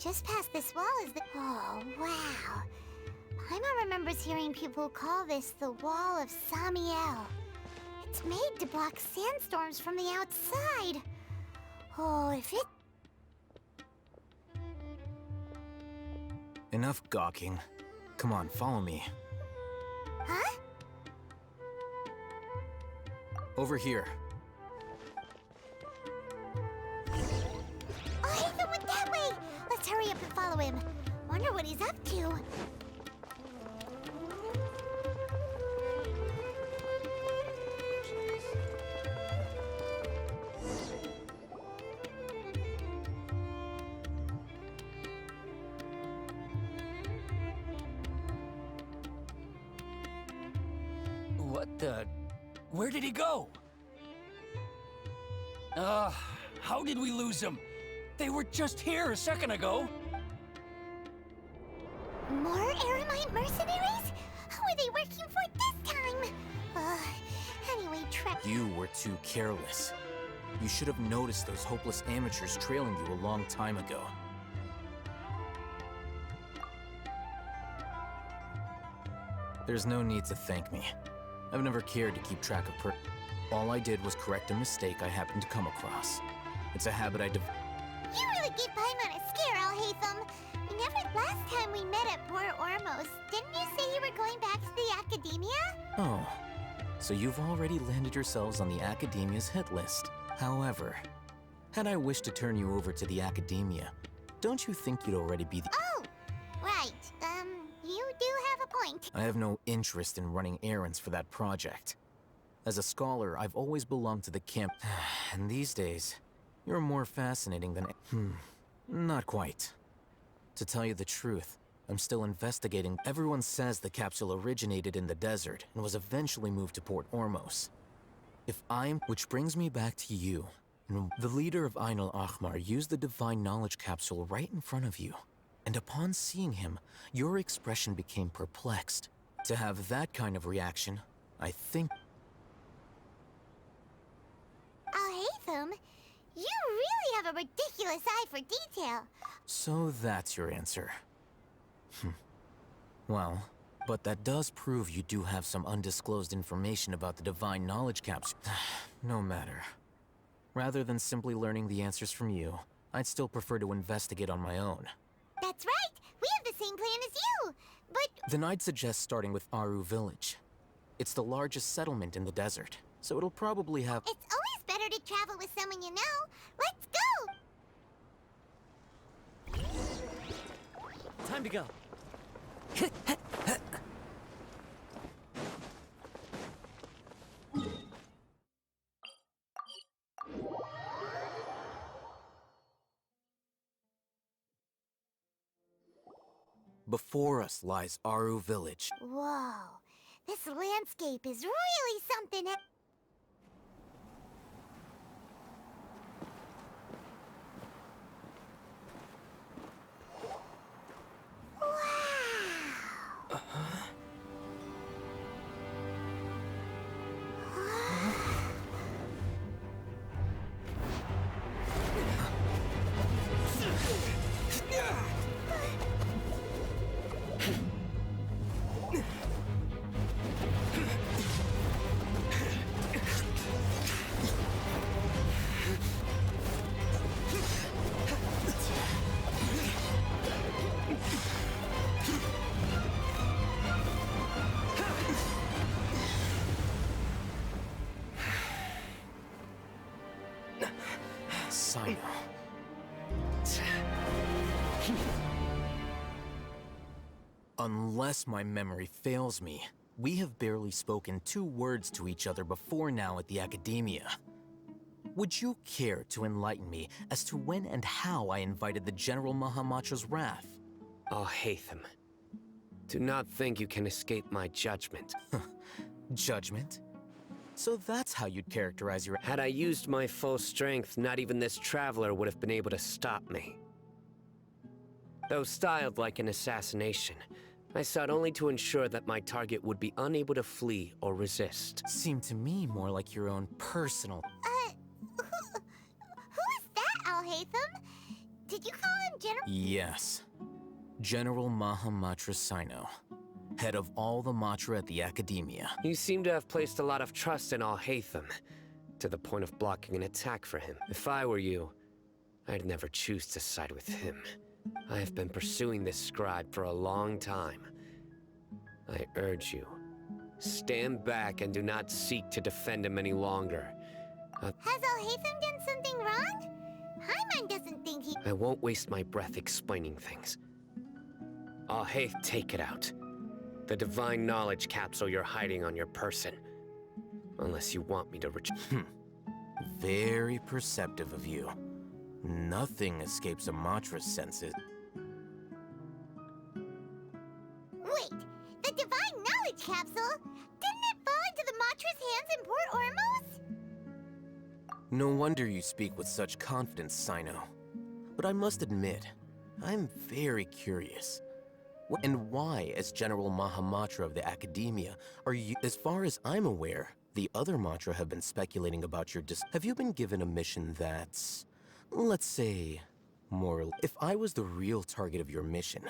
just past this wall is the... Oh, wow. Paimon remembers hearing people call this the Wall of Samiel. It's made to block sandstorms from the outside. Oh, if it... Enough gawking. Come on, follow me. Huh? Over here. Oh, Ethan went that way! Let's hurry up and follow him. Wonder what he's up to. What the... Where did he go? How did we lose them? They were just here a second ago. More Aramite mercenaries? Who are they working for this time? Anyway, You were too careless. You should have noticed those hopeless amateurs trailing you a long time ago. There's no need to thank me. I've never cared to keep track of all I did was correct a mistake I happened to come across. It's a habit I You really gave Paimon a scare, Alhaitham. Last time we met at Port Ormos, didn't you say you were going back to the Academia? Oh, so you've already landed yourselves on the Academia's hit list. However, had I wished to turn you over to the Academia, don't you think you'd already be the— Oh, right. You do have a point. I have no interest in running errands for that project. As a scholar, I've always belonged to the camp, and these days, you're more fascinating than— not quite. To tell you the truth, I'm still investigating. Everyone says the capsule originated in the desert and was eventually moved to Port Ormos. Which brings me back to you. The leader of Ain al-Ahmar used the divine knowledge capsule right in front of you. And upon seeing him, your expression became perplexed. To have that kind of reaction, I think— Alhaitham, you really have a ridiculous eye for detail. So that's your answer. Well, but that does prove you do have some undisclosed information about the divine knowledge capsule. No matter. Rather than simply learning the answers from you, I'd still prefer to investigate on my own. That's right! We have the same plan as you! But... Then I'd suggest starting with Aru Village. It's the largest settlement in the desert, so it'll probably have— It's always better to travel with someone you know. Let's go! Time to go. Before us lies Aru Village. Whoa, this landscape is really something. Сайno. Unless my memory fails me, we have barely spoken 2 words to each other before now at the Academia. Would you care to enlighten me as to when and how I invited the General Mahamacho's wrath? Oh, Hatham. Do not think you can escape my judgment. Judgment? So that's how you'd characterize your— Had I used my full strength, not even this traveler would have been able to stop me. Though styled like an assassination, I sought only to ensure that my target would be unable to flee or resist. Seemed to me more like your own personal— Who is that, Alhaitham? Did you call him General? Yes. General Mahamatra Sayno, head of all the Matra at the Academia. You seem to have placed a lot of trust in Al-Haytham, to the point of blocking an attack for him. If I were you, I'd never choose to side with him. I have been pursuing this scribe for a long time. I urge you, stand back and do not seek to defend him any longer. Has Al-Haytham done something wrong? Paimon doesn't think he... I won't waste my breath explaining things. Al-Hayth, take it out. The divine knowledge capsule you're hiding on your person. Unless you want me to Very perceptive of you. Nothing escapes a Matra's senses. Wait, the divine knowledge capsule? Didn't it fall into the Matra's hands in Port Ormos? No wonder you speak with such confidence, Sayno. But I must admit, I'm very curious. And why, as General Mahamatra of the Academia, are you... As far as I'm aware, the other Matra have been speculating about your Have you been given a mission that's... let's say... more... If I was the real target of your mission,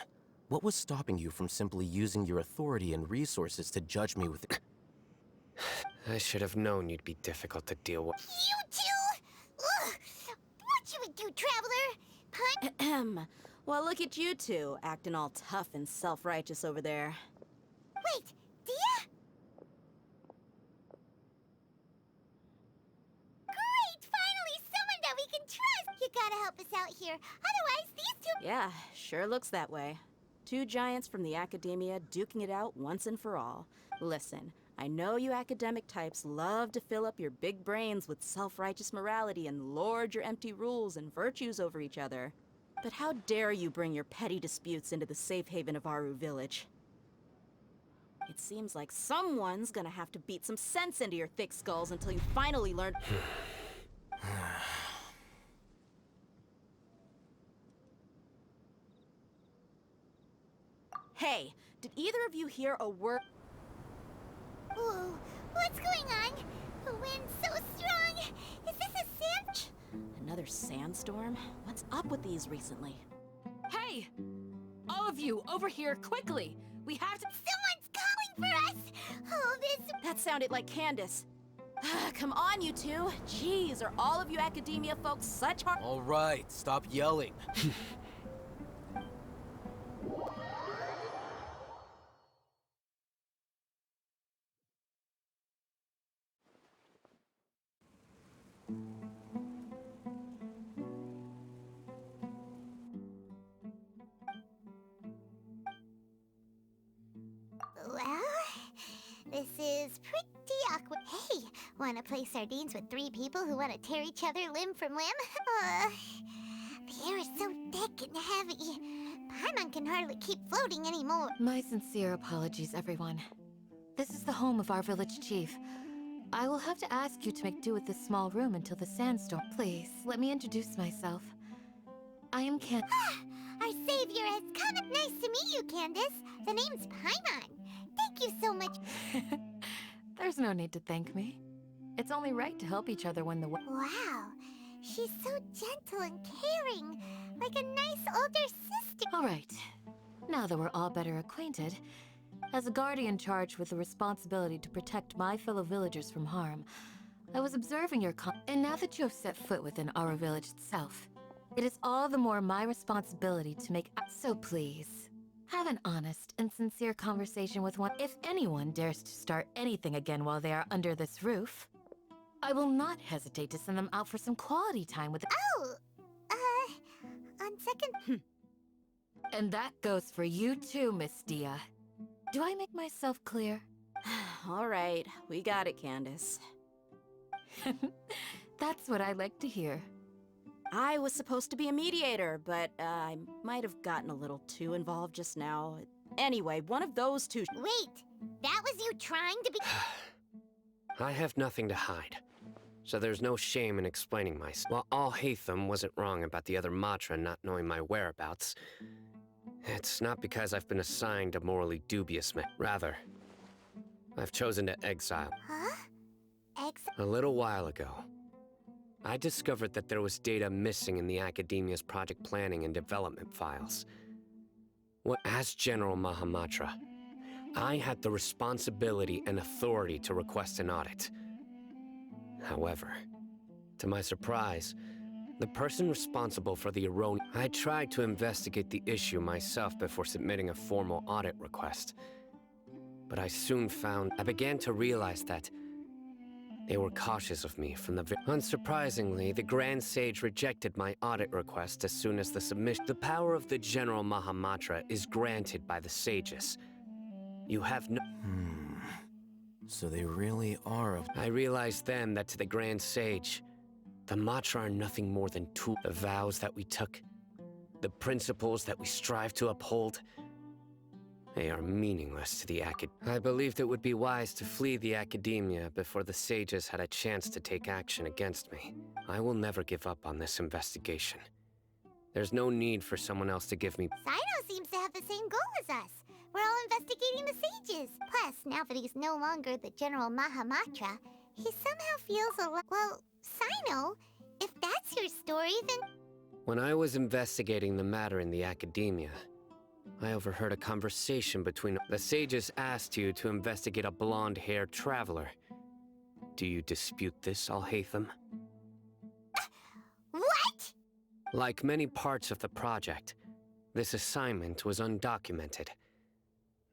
what was stopping you from simply using your authority and resources to judge me with... I should have known you'd be difficult to deal with. You two? Ugh! What should we do, Traveler? Ahem. Well, look at you two, acting all tough and self-righteous over there. Wait, Dia? Great! Finally, someone that we can trust! You gotta help us out here. Otherwise, these two... Yeah, sure looks that way. Two giants from the Academia duking it out once and for all. Listen, I know you academic types love to fill up your big brains with self-righteous morality and lord your empty rules and virtues over each other. But how dare you bring your petty disputes into the safe haven of Aru Village? It seems like someone's gonna have to beat some sense into your thick skulls until you finally learn... Hey, did either of you hear a word? Whoa, what's going on? The wind's so strong. Is this a sand... Another sandstorm? What's up with these recently? Hey! All of you, over here, quickly! We have to- Someone's calling for us! Oh, this... That sounded like Candace. Come on, you two. Jeez, are all of you Academia folks such hard- All right, stop yelling. Well, this is pretty awkward. Hey, wanna play sardines with three people who wanna tear each other limb from limb? The air is so thick and heavy. Paimon can hardly keep floating anymore. My sincere apologies, everyone. This is the home of our village chief. I will have to ask you to make do with this small room until the sandstorm. Please, let me introduce myself. I am Our savior has come. Nice to meet you, Candace. The name's Paimon. Thank you so much. There's no need to thank me. It's only right to help each other when the Wow, she's so gentle and caring, like a nice older sister. All right. Now that we're all better acquainted, as a guardian charged with the responsibility to protect my fellow villagers from harm, I was observing your and now that you have set foot within our village itself, it is all the more my responsibility to make... So please, have an honest and sincere conversation with one. If anyone dares to start anything again while they are under this roof, I will not hesitate to send them out for some quality time with... Oh, on second... And that goes for you too, Miss Dia. Do I make myself clear? All right, we got it, Candace. That's what I like to hear. I was supposed to be a mediator, but I might have gotten a little too involved just now. Anyway, one of those two... Wait, that was you trying to be... I have nothing to hide, so there's no shame in explaining myself. While Al-Haytham wasn't wrong about the other Matra not knowing my whereabouts, it's not because I've been assigned a morally dubious man. Rather, I've chosen to exile. Huh? A little while ago, I discovered that there was data missing in the Academia's project planning and development files. As General Mahamatra, I had the responsibility and authority to request an audit. However, to my surprise, the person responsible for the erroneous... I tried to investigate the issue myself before submitting a formal audit request. But I soon found... I began to realize that they were cautious of me from the... Unsurprisingly, the Grand Sage rejected my audit request as soon as the submission... The power of the General Mahamatra is granted by the sages. You have no... So they really are a... I realized then that to the Grand Sage, the mantra are nothing more than tools. The vows that we took, the principles that we strive to uphold, they are meaningless to the I believed it would be wise to flee the academia before the sages had a chance to take action against me. I will never give up on this investigation. There's no need for someone else to give me... Cyno seems to have the same goal as us. We're all investigating the sages. Plus, now that he's no longer the General Mahamatra, he somehow feels a lot... Well, Cyno, if that's your story, then... When I was investigating the matter in the academia, I overheard a conversation between... The sages asked you to investigate a blonde-haired traveler. Do you dispute this, Alhaitham? What? Like many parts of the project, this assignment was undocumented.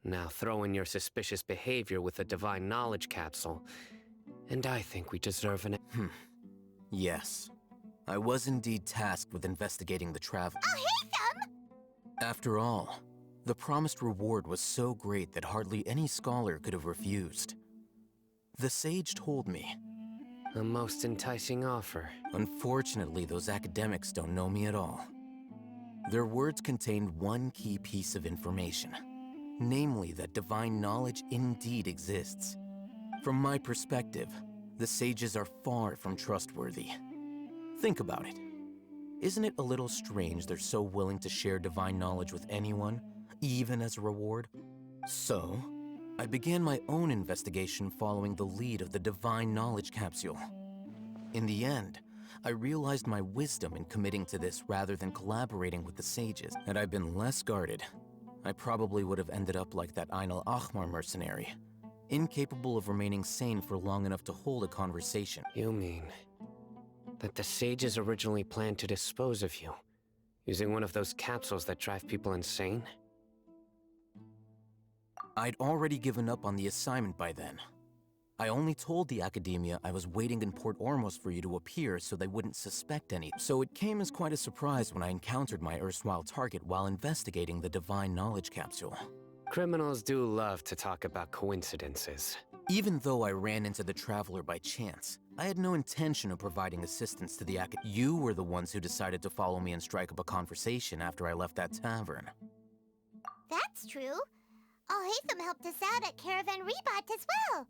Now throw in your suspicious behavior with a divine knowledge capsule, and I think we deserve an... Yes. I was indeed tasked with investigating the travel. Alhaitham! After all, the promised reward was so great that hardly any scholar could have refused. The sage told me. A most enticing offer. Unfortunately, those academics don't know me at all. Their words contained one key piece of information. Namely, that divine knowledge indeed exists. From my perspective, the sages are far from trustworthy. Think about it. Isn't it a little strange they're so willing to share divine knowledge with anyone, even as a reward? So, I began my own investigation following the lead of the divine knowledge capsule. In the end, I realized my wisdom in committing to this rather than collaborating with the sages. Had I been less guarded, I probably would have ended up like that Ainul Ahmar mercenary, incapable of remaining sane for long enough to hold a conversation. You mean that the sages originally planned to dispose of you, using one of those capsules that drive people insane? I'd already given up on the assignment by then. I only told the academia I was waiting in Port Ormos for you to appear so they wouldn't suspect any. So it came as quite a surprise when I encountered my erstwhile target while investigating the divine knowledge capsule. Criminals do love to talk about coincidences. Even though I ran into the traveler by chance, I had no intention of providing assistance to the You were the ones who decided to follow me and strike up a conversation after I left that tavern. That's true. Alhaitham helped us out at Caravan Rebat as well.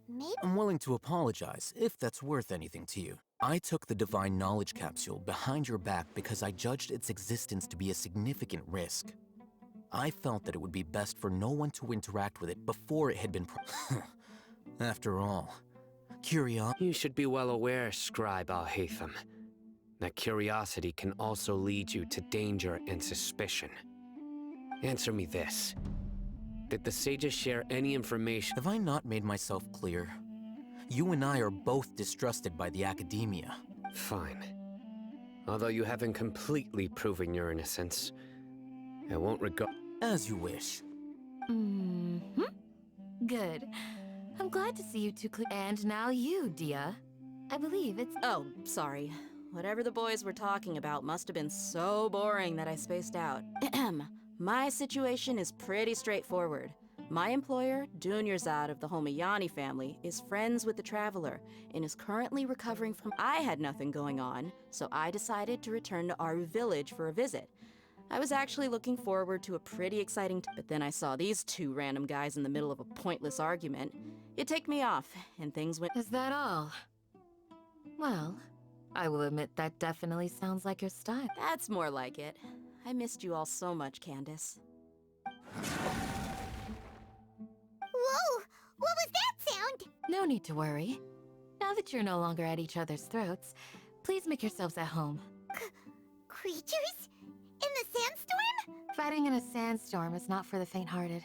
Maybe... I'm willing to apologize, if that's worth anything to you. I took the divine knowledge capsule behind your back because I judged its existence to be a significant risk. I felt that it would be best for no one to interact with it before it had been After all, You should be well aware, Scribe Alhaitham, that curiosity can also lead you to danger and suspicion. Answer me this. Did the sages share any information? Have I not made myself clear? You and I are both distrusted by the academia. Fine. Although you haven't completely proven your innocence, I won't regard... As you wish. Good. I'm glad to see you two And now you, Dia. I believe it's... Oh, sorry. Whatever the boys were talking about must have been so boring that I spaced out. My situation is pretty straightforward. My employer, Dunyarzad of the Homayani family, is friends with the Traveler and is currently recovering from... I had nothing going on, so I decided to return to Aru village for a visit. I was actually looking forward to a pretty exciting... But then I saw these two random guys in the middle of a pointless argument. It ticked me off, and things went... Is that all? Well, I will admit that definitely sounds like your style. That's more like it. I missed you all so much, Candace. Whoa! What was that sound? No need to worry. Now that you're no longer at each other's throats, Please make yourselves at home. Creatures? In the sandstorm? Fighting in a sandstorm is not for the faint-hearted.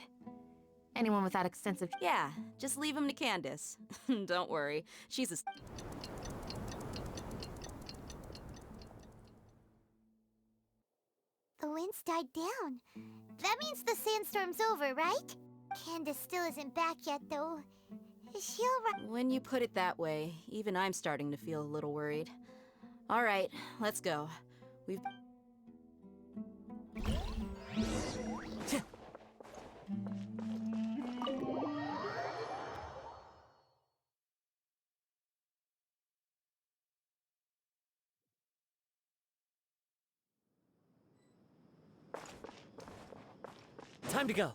Anyone without extensive... Yeah, just leave him to Candace. Don't worry, she's a... The wind's died down. That means the sandstorm's over, right? Candace still isn't back yet, though. She'll... When you put it that way, even I'm starting to feel a little worried. All right, let's go. We've... Time to go.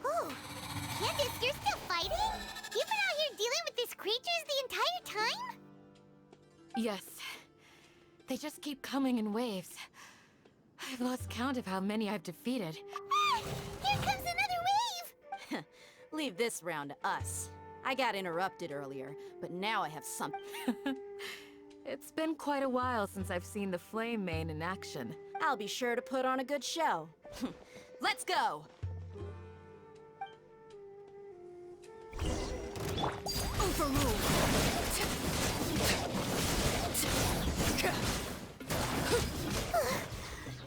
Whoa! Candace, you're still fighting? You've been out here dealing with these creatures the entire time? Yes. They just keep coming in waves. I've lost count of how many I've defeated. Ah! Here comes another wave! Leave this round to us. I got interrupted earlier, but now I have something. It's been quite a while since I've seen the Flame Mane in action. I'll be sure to put on a good show. Let's go! Overruled!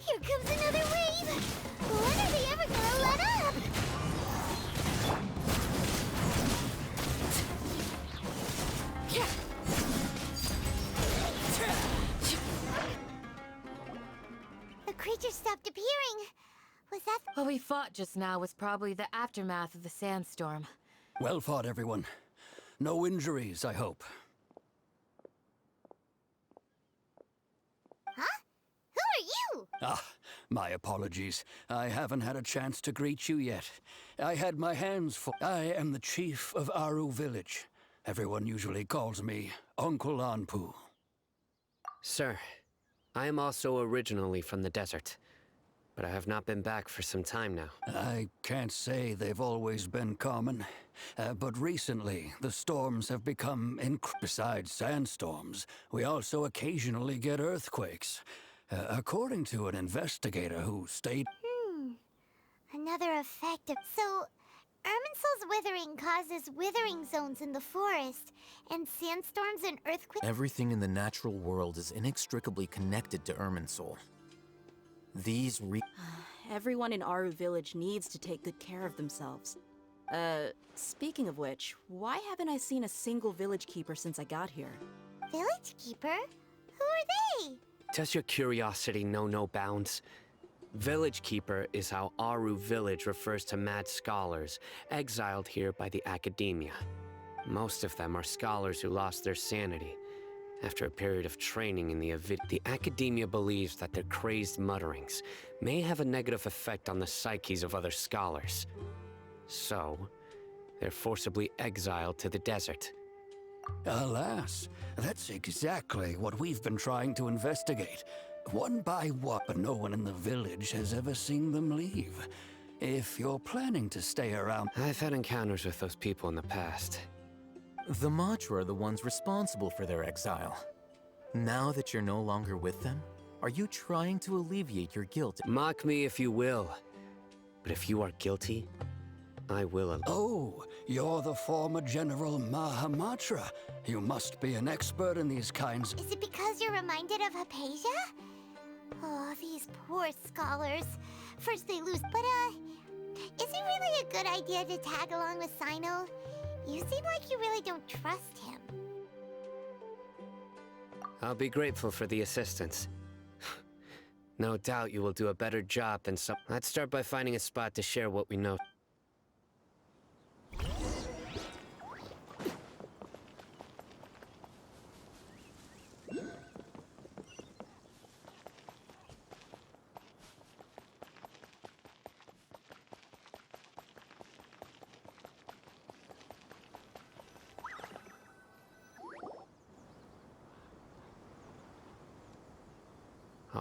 Here comes another wave! When are they ever gonna let up? The creature stopped appearing. Was that... What we fought just now was probably the aftermath of the sandstorm. Well fought, everyone. No injuries, I hope. Huh? Who are you? Ah, my apologies. I haven't had a chance to greet you yet. I had my hands full. I am the chief of Aru Village. Everyone usually calls me Uncle Anpu. Sir, I am also originally from the desert, but I have not been back for some time now. I can't say they've always been common, but recently the storms have become besides sandstorms, we also occasionally get earthquakes. According to an investigator who stayed... Another effect of... So, Irminsul's withering causes withering zones in the forest, and sandstorms and earthquakes... Everything in the natural world is inextricably connected to Irminsul. These Everyone in Aru Village needs to take good care of themselves. Speaking of which, why haven't I seen a single village keeper since I got here? Village keeper? Who are they? Does your curiosity know no bounds? Village Keeper is how Aru Village refers to mad scholars exiled here by the academia. Most of them are scholars who lost their sanity after a period of training in the academia believes that their crazed mutterings may have a negative effect on the psyches of other scholars. So, they're forcibly exiled to the desert. Alas, that's exactly what we've been trying to investigate. One by one, but no one in the village has ever seen them leave. If you're planning to stay around... I've had encounters with those people in the past. The Matra are the ones responsible for their exile. Now that you're no longer with them, are you trying to alleviate your guilt? Mock me if you will, but if you are guilty, I will... Oh, you're the former General Mahamatra. You must be an expert in these kinds... Is it because you're reminded of Hypatia? Oh, these poor scholars. First they lose, but is it really a good idea to tag along with Cyno? You seem like you really don't trust him. I'll be grateful for the assistance. No doubt you will do a better job than some... Let's start by finding a spot to share what we know.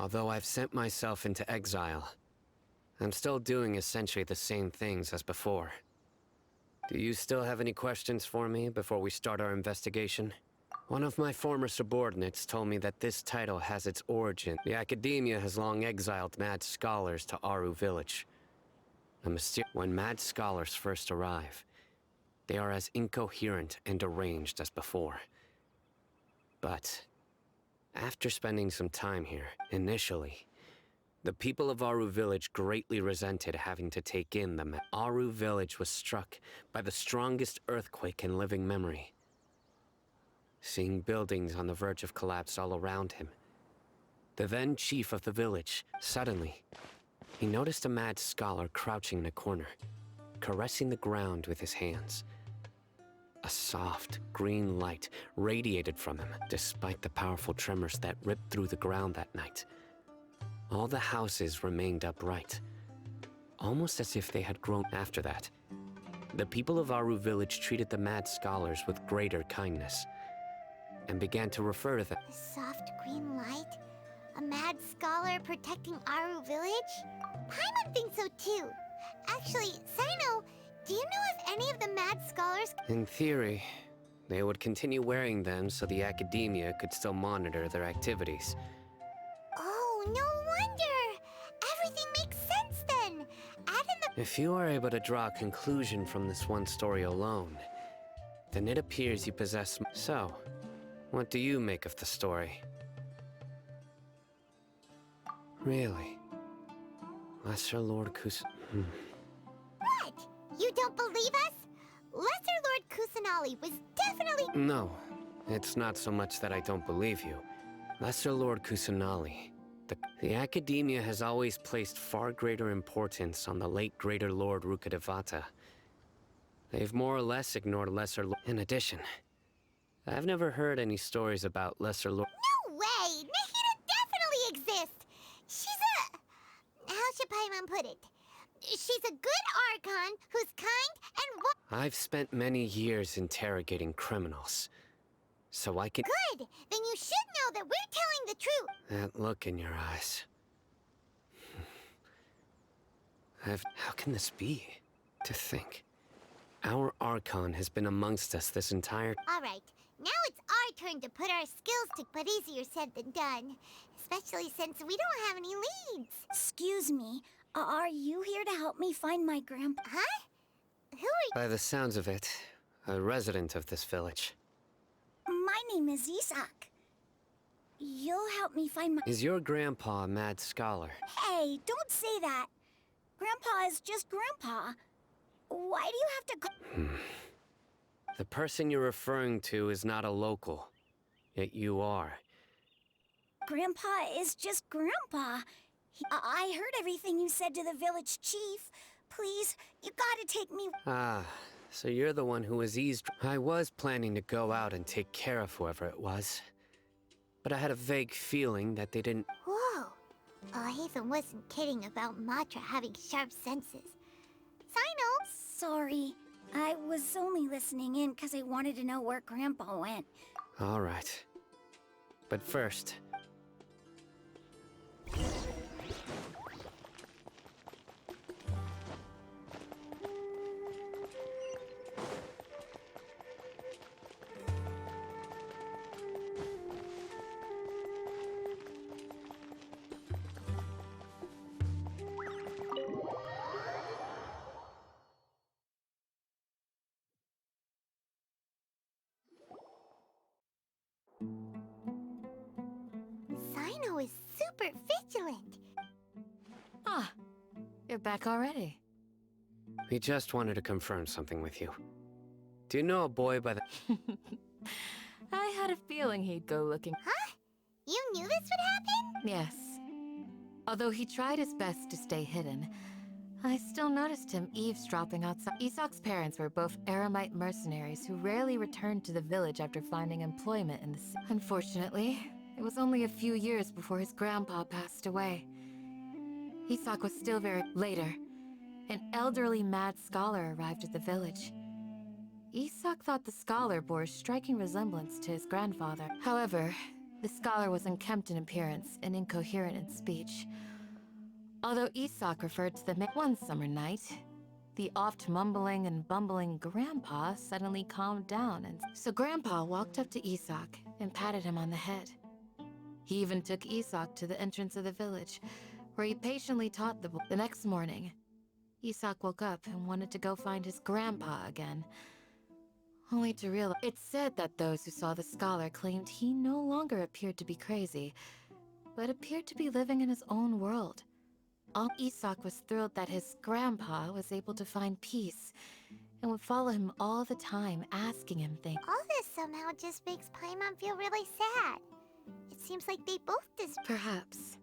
Although I've sent myself into exile, I'm still doing essentially the same things as before. Do you still have any questions for me before we start our investigation? One of my former subordinates told me that this title has its origin. The Academia has long exiled mad scholars to Aru Village. When mad scholars first arrive, they are as incoherent and deranged as before. But after spending some time here, initially, the people of Aru Village greatly resented having to take in the Aru Village was struck by the strongest earthquake in living memory. Seeing buildings on the verge of collapse all around him, the then chief of the village, suddenly, he noticed a mad scholar crouching in a corner, caressing the ground with his hands. A soft, green light radiated from him, despite the powerful tremors that ripped through the ground that night. All the houses remained upright, almost as if they had grown after that. The people of Aru Village treated the mad scholars with greater kindness, and began to refer to them. A soft green light? A mad scholar protecting Aru Village? Paimon thinks so too. Actually, Sayno, do you know if any of the mad scholars... In theory, they would continue wearing them so the Academia could still monitor their activities. Oh, no wonder! Everything makes sense then! Add in the... If you are able to draw a conclusion from this one story alone, then it appears you possess... So, what do you make of the story? Really? Lesser Lord What? You don't believe us? Lesser Lord Kusanali was definitely... No, it's not so much that I don't believe you. Lesser Lord Kusanali. The Academia has always placed far greater importance on the late Greater Lord Rukkhadevata. They've more or less ignored Lesser Lord. In addition, I've never heard any stories about Lesser Lord. No way! Nahida definitely exists! She's a... How should Paimon put it? She's a good Archon who's kind and I've spent many years interrogating criminals, so I can... Good! Then you should know that we're telling the truth! That look in your eyes. How can this be? To think. Our Archon has been amongst us this entire... Alright, now it's our turn to put our skills to... But easier said than done. Especially since we don't have any leads. Excuse me, are you here to help me find my grandpa? Huh? Who are By the sounds of it, a resident of this village. My name is Isak. You'll help me find my... Is your grandpa a mad scholar? Hey, don't say that. Grandpa is just Grandpa. Why do you have to go... The person you're referring to is not a local, yet you are. Grandpa is just Grandpa. I heard everything you said to the village chief. Please, you gotta take me... Ah, so you're the one who was I was planning to go out and take care of whoever it was, but I had a vague feeling that they didn't... Whoa! Ethan wasn't kidding about Matra having sharp senses. Sayno! Sorry. I was only listening in because I wanted to know where Grandpa went. All right. But first... Sayno is super vigilant. Ah, you're back already. We just wanted to confirm something with you. Do you know a boy by the... I had a feeling he'd go looking. Huh? You knew this would happen? Yes. Although he tried his best to stay hidden, I still noticed him eavesdropping outside. Isak's parents were both Aramite mercenaries who rarely returned to the village after finding employment in the city. Unfortunately, it was only a few years before his grandpa passed away. Isak was still very... Later, an elderly mad scholar arrived at the village. Isak thought the scholar bore a striking resemblance to his grandfather. However, The scholar was unkempt in appearance and incoherent in speech. Although Isak referred to the one summer night, the oft mumbling and bumbling Grandpa suddenly calmed down, and so Grandpa walked up to Isak and patted him on the head. He even took Isak to the entrance of the village, where he patiently taught the boy. The next morning, Isak woke up and wanted to go find his grandpa again, only to realize it's said that those who saw the scholar claimed he no longer appeared to be crazy, but appeared to be living in his own world. Isak was thrilled that his grandpa was able to find peace and would follow him all the time, asking him things. All this somehow just makes Paimon feel really sad. It seems like they both deserve. Perhaps.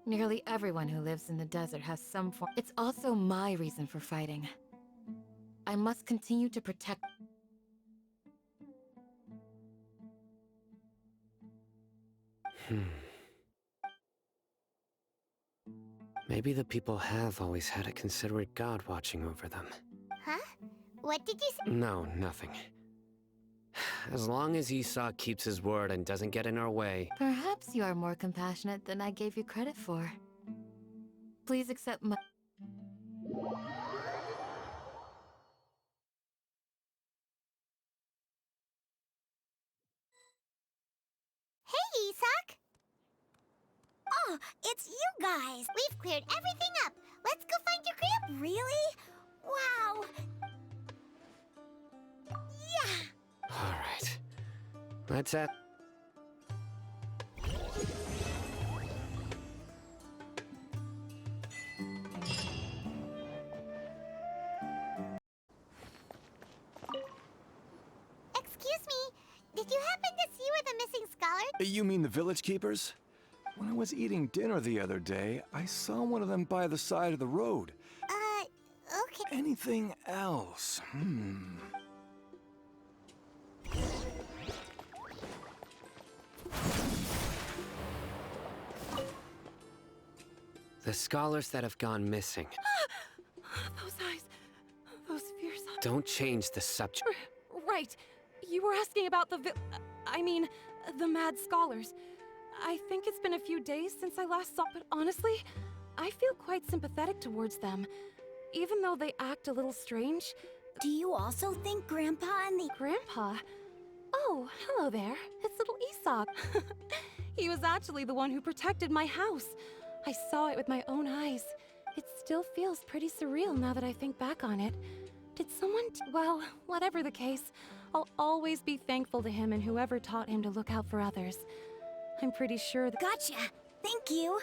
Nearly everyone who lives in the desert has some form. It's also my reason for fighting. I must continue to protect. Maybe the people have always had a considerate God watching over them. Huh? What did you say? No, nothing. As long as Isak keeps his word and doesn't get in our way. Perhaps you are more compassionate than I gave you credit for. Please accept my... Hey, Isak! Oh, it's you guys! We've cleared everything up. Let's go find your grandpa. Really? Wow! Yeah! Alright. Let's at... Excuse me. Did you happen to see where the missing scholar? You mean the village keepers? When I was eating dinner the other day, I saw one of them by the side of the road. Okay. Anything else? The scholars that have gone missing. Those eyes. Those fierce eyes. Don't change the subject. Right. You were asking about the the mad scholars. I think it's been a few days since I last saw, but honestly, I feel quite sympathetic towards them. Even though they act a little strange. Do you also think Grandpa and the... Grandpa? Oh, hello there. It's little Isak. He was actually the one who protected my house. I saw it with my own eyes. It still feels pretty surreal now that I think back on it. Did someone... Well, whatever the case, I'll always be thankful to him and whoever taught him to look out for others. I'm pretty sure that... Gotcha! Thank you!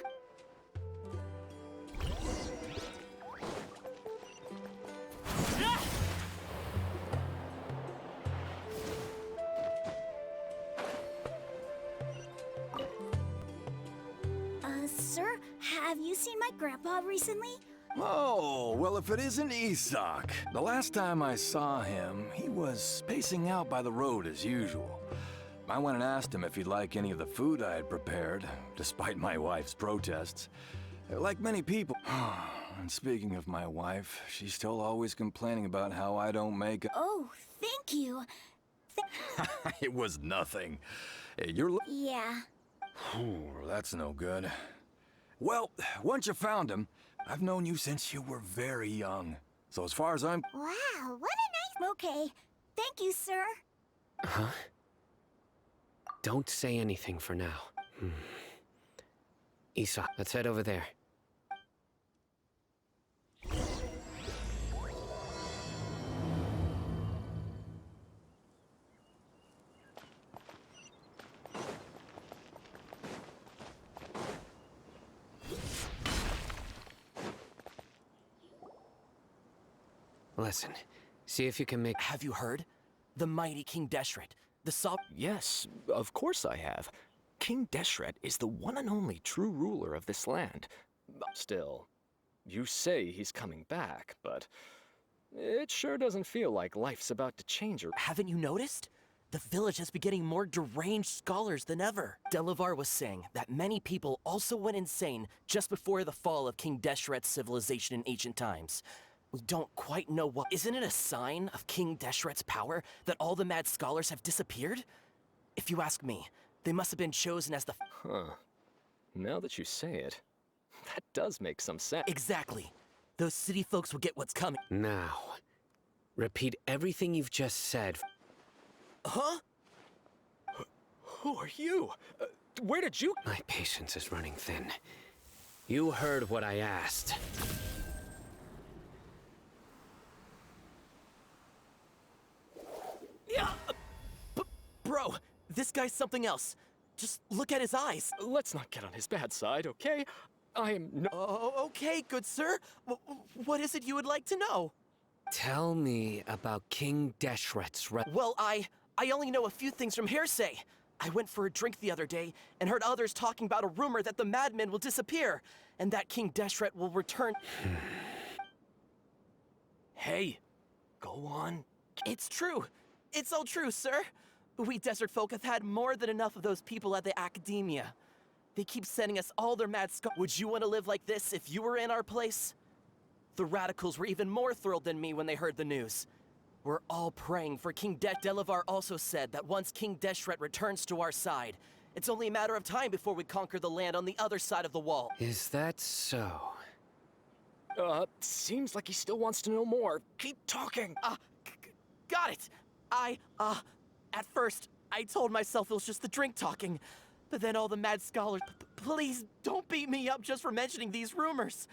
Sir, have you seen my grandpa recently? Oh, well, if it isn't Isak. The last time I saw him, he was spacing out by the road as usual. I went and asked him if he'd like any of the food I had prepared, despite my wife's protests. Like many people. And speaking of my wife, she's still always complaining about how I don't make it. Oh, thank you. It was nothing. Hey, you're... Yeah. Ooh, that's no good. Well, once you found him, I've known you since you were very young. So as far as I'm... Wow, what a nice... Okay. Thank you, sir. Huh? Don't say anything for now. Isak, let's head over there. Listen, see if you can make... Have you heard? The mighty King Deshret, the Yes, of course I have. King Deshret is the one and only true ruler of this land. Still, you say he's coming back, but it sure doesn't feel like life's about to change. Haven't you noticed? The village has been getting more deranged scholars than ever. Delavar was saying that many people also went insane just before the fall of King Deshret's civilization in ancient times. We don't quite know what... Isn't it a sign of King Deshret's power that all the mad scholars have disappeared? If you ask me, They must have been chosen as the... Huh. Now that you say it, that does make some sense. Exactly. Those city folks will get what's coming. Now, repeat everything you've just said. Huh? Who are you? Where did you... My patience is running thin. You heard what I asked. Yeah! Bro, this guy's something else. Just look at his eyes. Let's not get on his bad side, okay? I am no... Oh, okay, good sir. What is it you would like to know? Tell me about King Deshret's Well, I only know a few things from hearsay. I went for a drink the other day and heard others talking about a rumor that the madman will disappear and that King Deshret will return. Hey, go on. It's true. It's all true, sir. We desert folk have had more than enough of those people at the academia. They keep sending us all their mad Would you want to live like this if you were in our place? The radicals were even more thrilled than me when they heard the news. We're all praying for King Delavar also said that once King Deshret returns to our side, it's only a matter of time before we conquer the land on the other side of the wall. Is that so? Seems like he still wants to know more. Keep talking. Got it. At first, I told myself it was just the drink talking. But then all the mad scholars, please don't beat me up just for mentioning these rumors.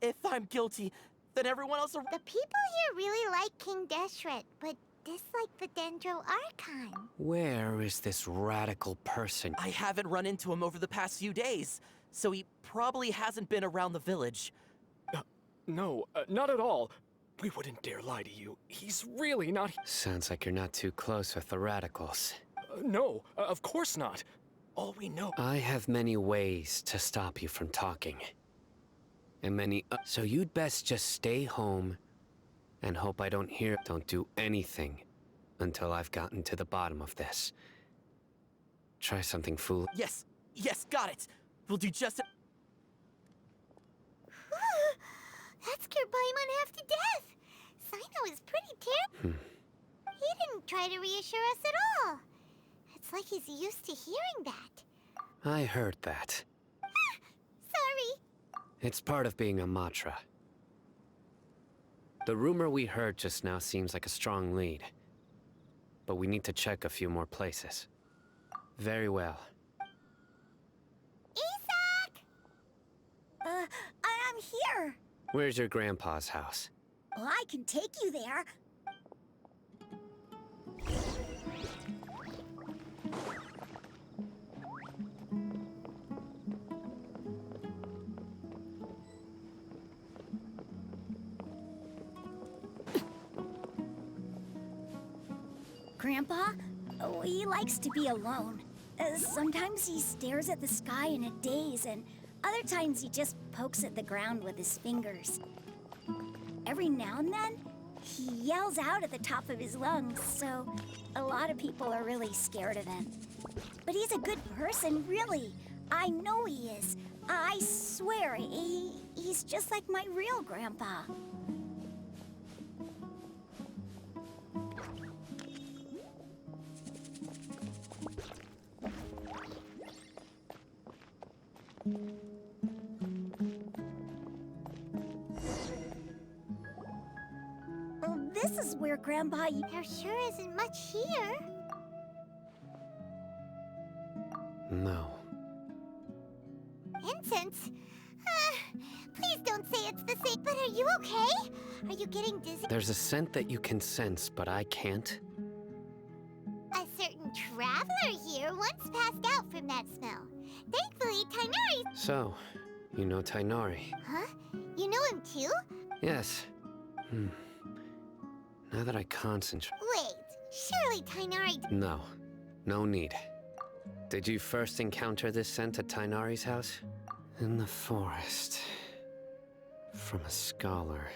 If I'm guilty, then everyone else... The people here really like King Deshret, but dislike the Dendro Archon. Where is this radical person? I haven't run into him over the past few days, so he probably hasn't been around the village. No, not at all. We wouldn't dare lie to you. He's really not... Sounds like you're not too close with the radicals. No, of course not. All we know... I have many ways to stop you from talking. And many... So you'd best just stay home and hope I don't hear... Don't do anything until I've gotten to the bottom of this. Try something fool... Yes, got it. We'll do just... That scared Paimon half to death. Cyno is pretty terrible. He didn't try to reassure us at all. It's like he's used to hearing that. I heard that. Sorry. It's part of being a Matra. The rumor we heard just now seems like a strong lead. But we need to check a few more places. Very well. Isak! I'm here. Where's your grandpa's house? Well, I can take you there. Grandpa? Oh, he likes to be alone. Sometimes he stares at the sky in a daze, and other times he just pokes at the ground with his fingers. Every now and then, he yells out at the top of his lungs, so a lot of people are really scared of him. But he's a good person, really. I know he is. I swear, he's just like my real grandpa. This is where Grandpa... There sure isn't much here. No. Incense? Please don't say it's the same. But are you okay? Are you getting dizzy? There's a scent that you can sense, but I can't. A certain traveler here once passed out from that smell. Thankfully, Tainari... So, you know Tainari? Huh? You know him too? Yes. Now that I concentrate... Wait, surely Tainari... No. No need. Did you first encounter this scent at Tainari's house? In the forest. From a scholar.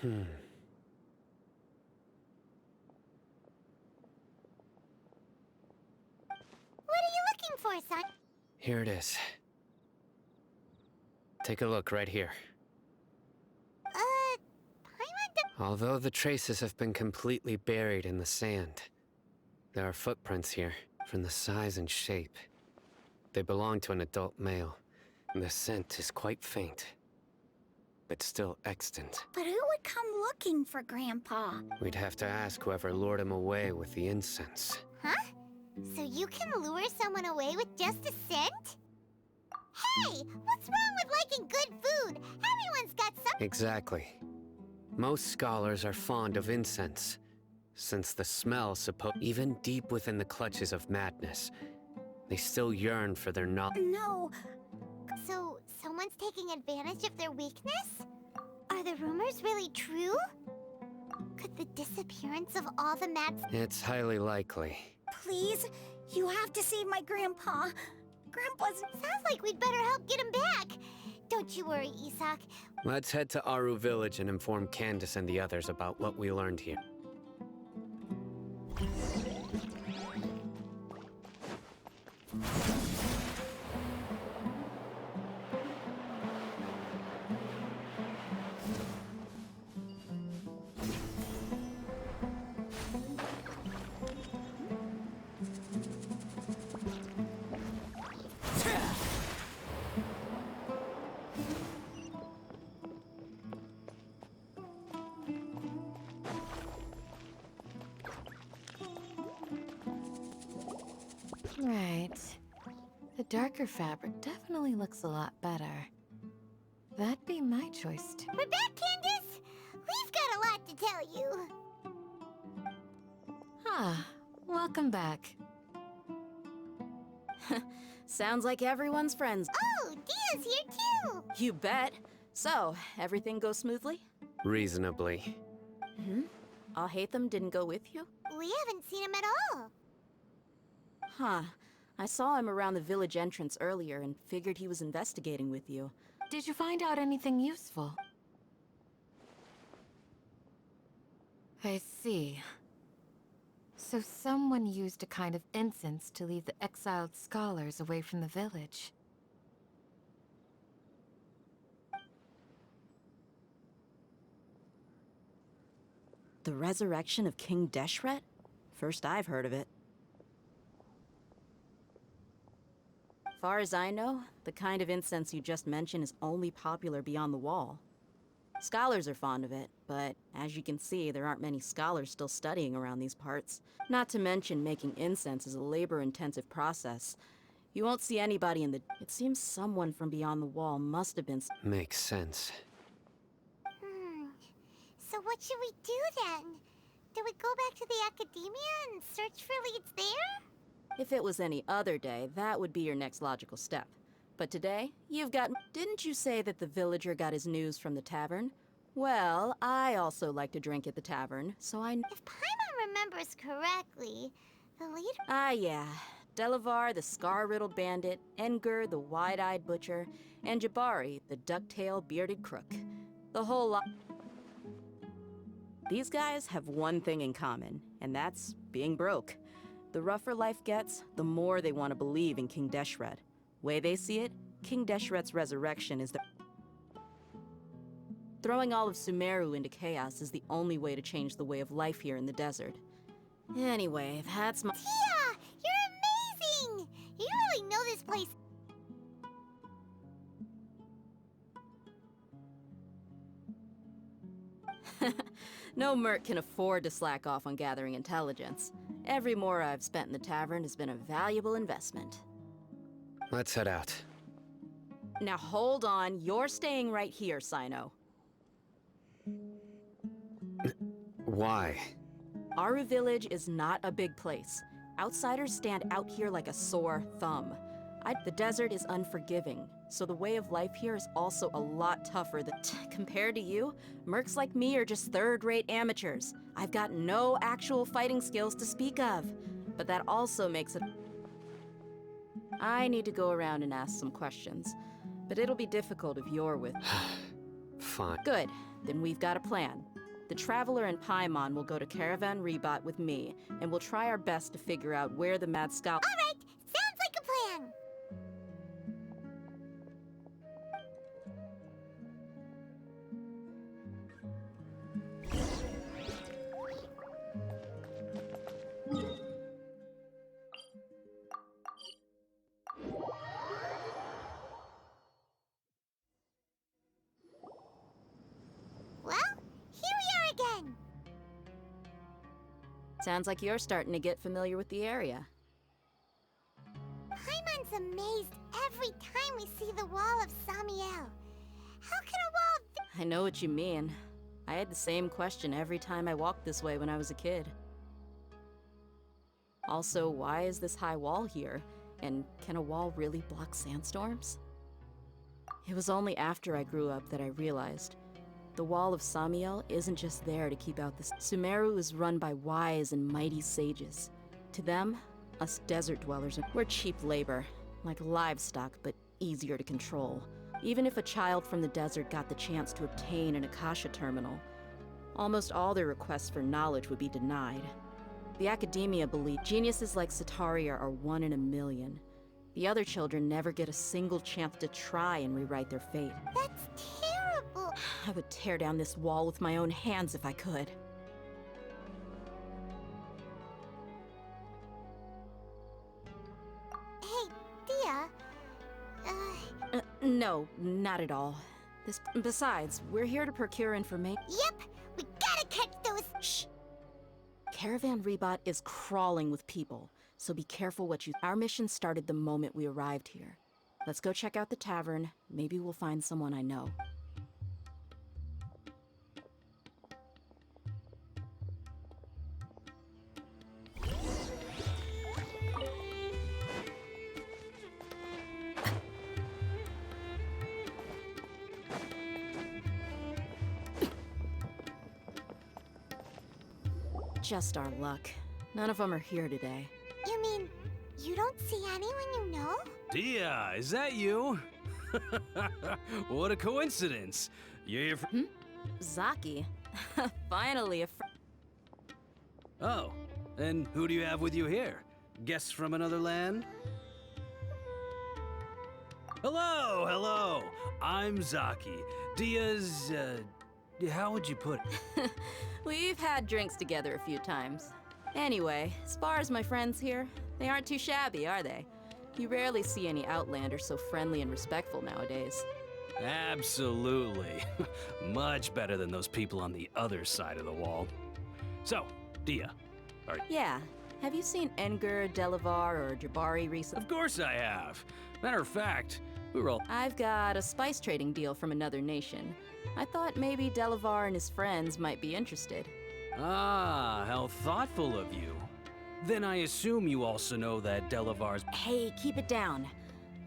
What are you looking for, son? Here it is. Take a look right here. Paimon Although the traces have been completely buried in the sand, there are footprints here, from the size and shape. They belong to an adult male, and the scent is quite faint, but still extant. But who would come looking for Grandpa? We'd have to ask whoever lured him away with the incense. Huh? So you can lure someone away with just a scent? Hey, what's wrong with liking good food? Everyone's got some. Exactly. Most scholars are fond of incense, since the smell even deep within the clutches of madness, they still yearn for their knowledge. No. So someone's taking advantage of their weakness? Are the rumors really true? Could the disappearance of all the mad... It's highly likely. Please, you have to save my Grandpa. Grandpa's... Sounds like we'd better help get him back. Don't you worry, Isak. Let's head to Aru Village and inform Candace and the others about what we learned here. Right. The darker fabric definitely looks a lot better. That'd be my choice too. We're back, Candace. We've got a lot to tell you. Ah, welcome back. Sounds like everyone's friends. Oh, Dia's here too. You bet. So, everything goes smoothly? Reasonably. I'll hate them didn't go with you? We haven't seen him at all. Huh. I saw him around the village entrance earlier and figured he was investigating with you. Did you find out anything useful? I see. So someone used a kind of incense to lead the exiled scholars away from the village. The resurrection of King Deshret? First I've heard of it. Far as I know, the kind of incense you just mentioned is only popular beyond the wall. Scholars are fond of it, but as you can see, there aren't many scholars still studying around these parts. Not to mention making incense is a labor-intensive process. You won't see anybody in the... It seems someone from beyond the wall must have been... Makes sense. So what should we do then? Do we go back to the academia and search for leads there? If it was any other day, that would be your next logical step. But today, you've got... Didn't you say that the villager got his news from the tavern? Well, I also like to drink at the tavern, so I... If Paimon remembers correctly, the leader... Ah, yeah. Delavar, the scar-riddled bandit, Engur, the wide-eyed butcher, and Jabari, the duck-tailed bearded crook. The whole lot... These guys have one thing in common, and that's being broke. The rougher life gets, the more they want to believe in King Deshret. Way they see it, King Deshret's resurrection is the... Throwing all of Sumeru into chaos is the only way to change the way of life here in the desert. Anyway, that's my... Tia! You're amazing! You really know this place... No merc can afford to slack off on gathering intelligence. Every more I've spent in the tavern has been a valuable investment. Let's head out. Now hold on, you're staying right here, Cyno. Why? Aru Village is not a big place. Outsiders stand out here like a sore thumb. The desert is unforgiving, so the way of life here is also a lot tougher than... Compared to you, mercs like me are just third-rate amateurs. I've got no actual fighting skills to speak of. But that also makes it... I need to go around and ask some questions. But it'll be difficult if you're with... fine. Good. Then we've got a plan. The Traveler and Paimon will go to Caravan Rebot with me, and we'll try our best to figure out where the Mad Scout— All right, sounds like a plan. Well, here we are again. Sounds like you're starting to get familiar with the area. Paimon's amazed every time we see the wall of Samiel. How can a wall I know what you mean. I had the same question every time I walked this way when I was a kid. Also, why is this high wall here? And can a wall really block sandstorms? It was only after I grew up that I realized the wall of Samiel isn't just there to keep out the— Sumeru is run by wise and mighty sages. To them, us desert dwellers, we're cheap labor, like livestock, but easier to control. Even if a child from the desert got the chance to obtain an Akasha terminal, almost all their requests for knowledge would be denied. The academia believe geniuses like Sataria are 1 in a million. The other children never get a single chance to try and rewrite their fate. That's terrible. I would tear down this wall with my own hands if I could. Hey, Dia. No, not at all. Besides, we're here to procure information. Yep, we gotta catch those. Shh! Caravan Rebot is crawling with people, so be careful what you— Our mission started the moment we arrived here. Let's go check out the tavern. Maybe we'll find someone I know. Just our luck. None of them are here today. You mean you don't see anyone you know? Dia, is that you? What a coincidence. You're here for— Zaki. Finally a Oh, and who do you have with you here? Guests from another land? Hello, hello. I'm Zaki. Dia's, how would you put it? We've had drinks together a few times. Anyway, as far as my friends here, they aren't too shabby, are they? You rarely see any Outlanders so friendly and respectful nowadays. Absolutely. Much better than those people on the other side of the wall. So, Dia, Yeah. Have you seen Enger, Delavar, or Jabari recently? Of course I have. Matter of fact, we were all— I've got a spice trading deal from another nation. I thought maybe Delavar and his friends might be interested. Ah, how thoughtful of you. Then I assume you also know that Delavar's— Hey, keep it down.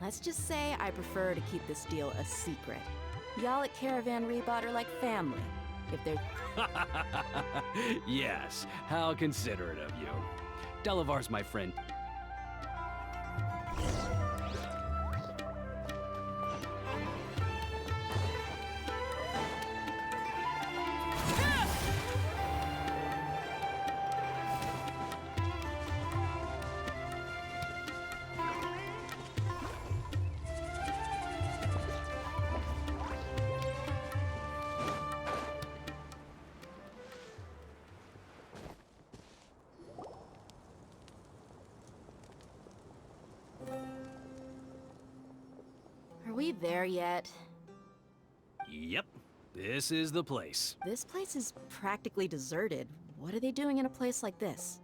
Let's just say I prefer to keep this deal a secret. Y'all at Caravan Rebot are like family. If they're— Yes, how considerate of you. Delavar's my friend. Are we there yet? Yep, this is the place. This place is practically deserted. What are they doing in a place like this?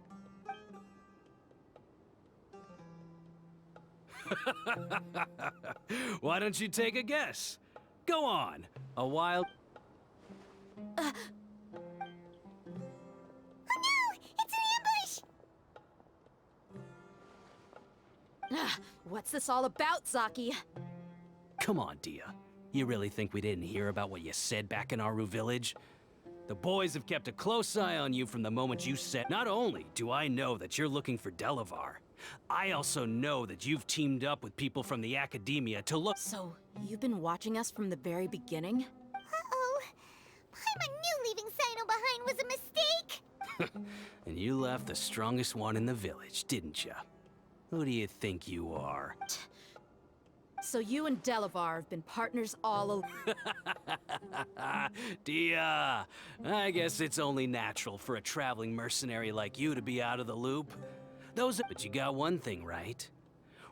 Why don't you take a guess? Go on. A wild— Oh no! It's an ambush! What's this all about, Zaki? Come on, Dia. You really think we didn't hear about what you said back in Aru Village? The boys have kept a close eye on you from the moment you said— Not only do I know that you're looking for Delavar, I also know that you've teamed up with people from the academia to look— So, you've been watching us from the very beginning? Uh-oh. I knew leaving Cyno behind was a mistake! And you left the strongest one in the village, didn't ya? Who do you think you are? So you and Delavar have been partners all along. Dia, I guess it's only natural for a traveling mercenary like you to be out of the loop. But you got one thing right.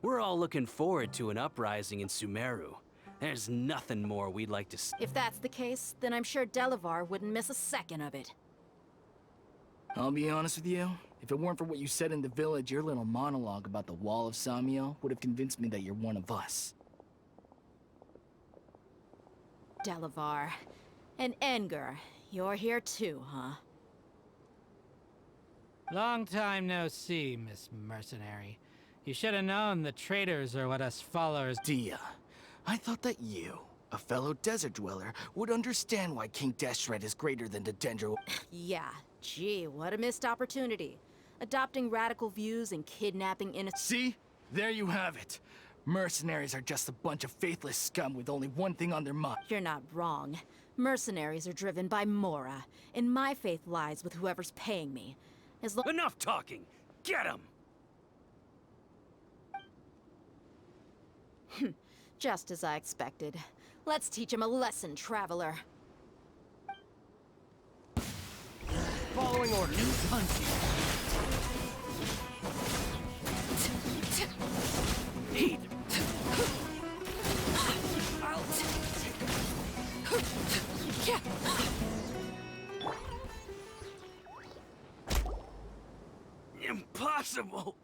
We're all looking forward to an uprising in Sumeru. There's nothing more we'd like to see. If that's the case, then I'm sure Delavar wouldn't miss a second of it. I'll be honest with you. If it weren't for what you said in the village, your little monologue about the Wall of Samiel would have convinced me that you're one of us. Delavar. And Engar, you're here too, huh? Long time no see, Miss Mercenary. You should have known the traders are what us followers— Dia, I thought that you, a fellow desert dweller, would understand why King Deshret is greater than the Dendro— Yeah, gee, what a missed opportunity. Adopting radical views and kidnapping innocent— See? There you have it. Mercenaries are just a bunch of faithless scum with only one thing on their mind. You're not wrong. Mercenaries are driven by Mora, and my faith lies with whoever's paying me. Enough talking! Get him! Just as I expected. Let's teach him a lesson, traveler. Following orders. Heat! Impossible!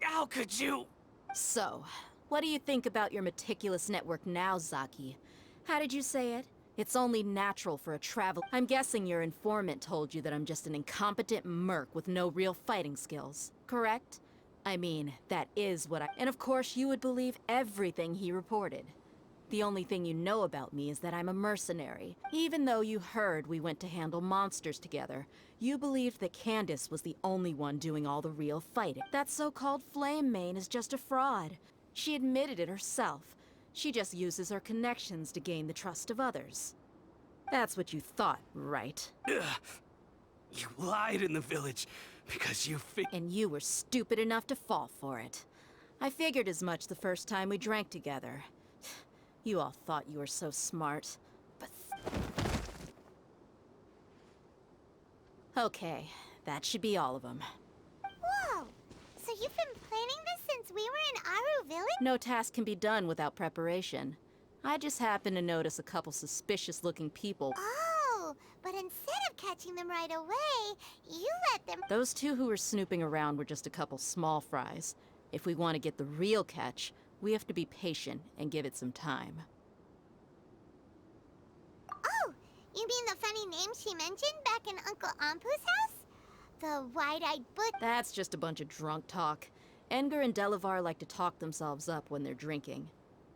How could you? So, what do you think about your meticulous network now, Zaki? How did you say it? It's only natural for a traveler. I'm guessing your informant told you that I'm just an incompetent merc with no real fighting skills, correct? I mean, that is what I— And of course you would believe everything he reported. The only thing you know about me is that I'm a mercenary. Even though you heard we went to handle monsters together, you believed that Candace was the only one doing all the real fighting. That so-called Flame Mane is just a fraud. She admitted it herself. She just uses her connections to gain the trust of others. That's what you thought, right? Ugh. You lied in the village because you And you were stupid enough to fall for it. I figured as much the first time we drank together. You all thought you were so smart, but... Okay, that should be all of them. Whoa! So you've been planning this since we were in Aru Village? No task can be done without preparation. I just happened to notice a couple suspicious-looking people. Oh, but instead of catching them right away, you let them— Those two who were snooping around were just a couple small fries. If we want to get the real catch, we have to be patient and give it some time. Oh, you mean the funny name she mentioned back in Uncle Ampu's house? The wide-eyed but— That's just a bunch of drunk talk. Engar and Delavar like to talk themselves up when they're drinking.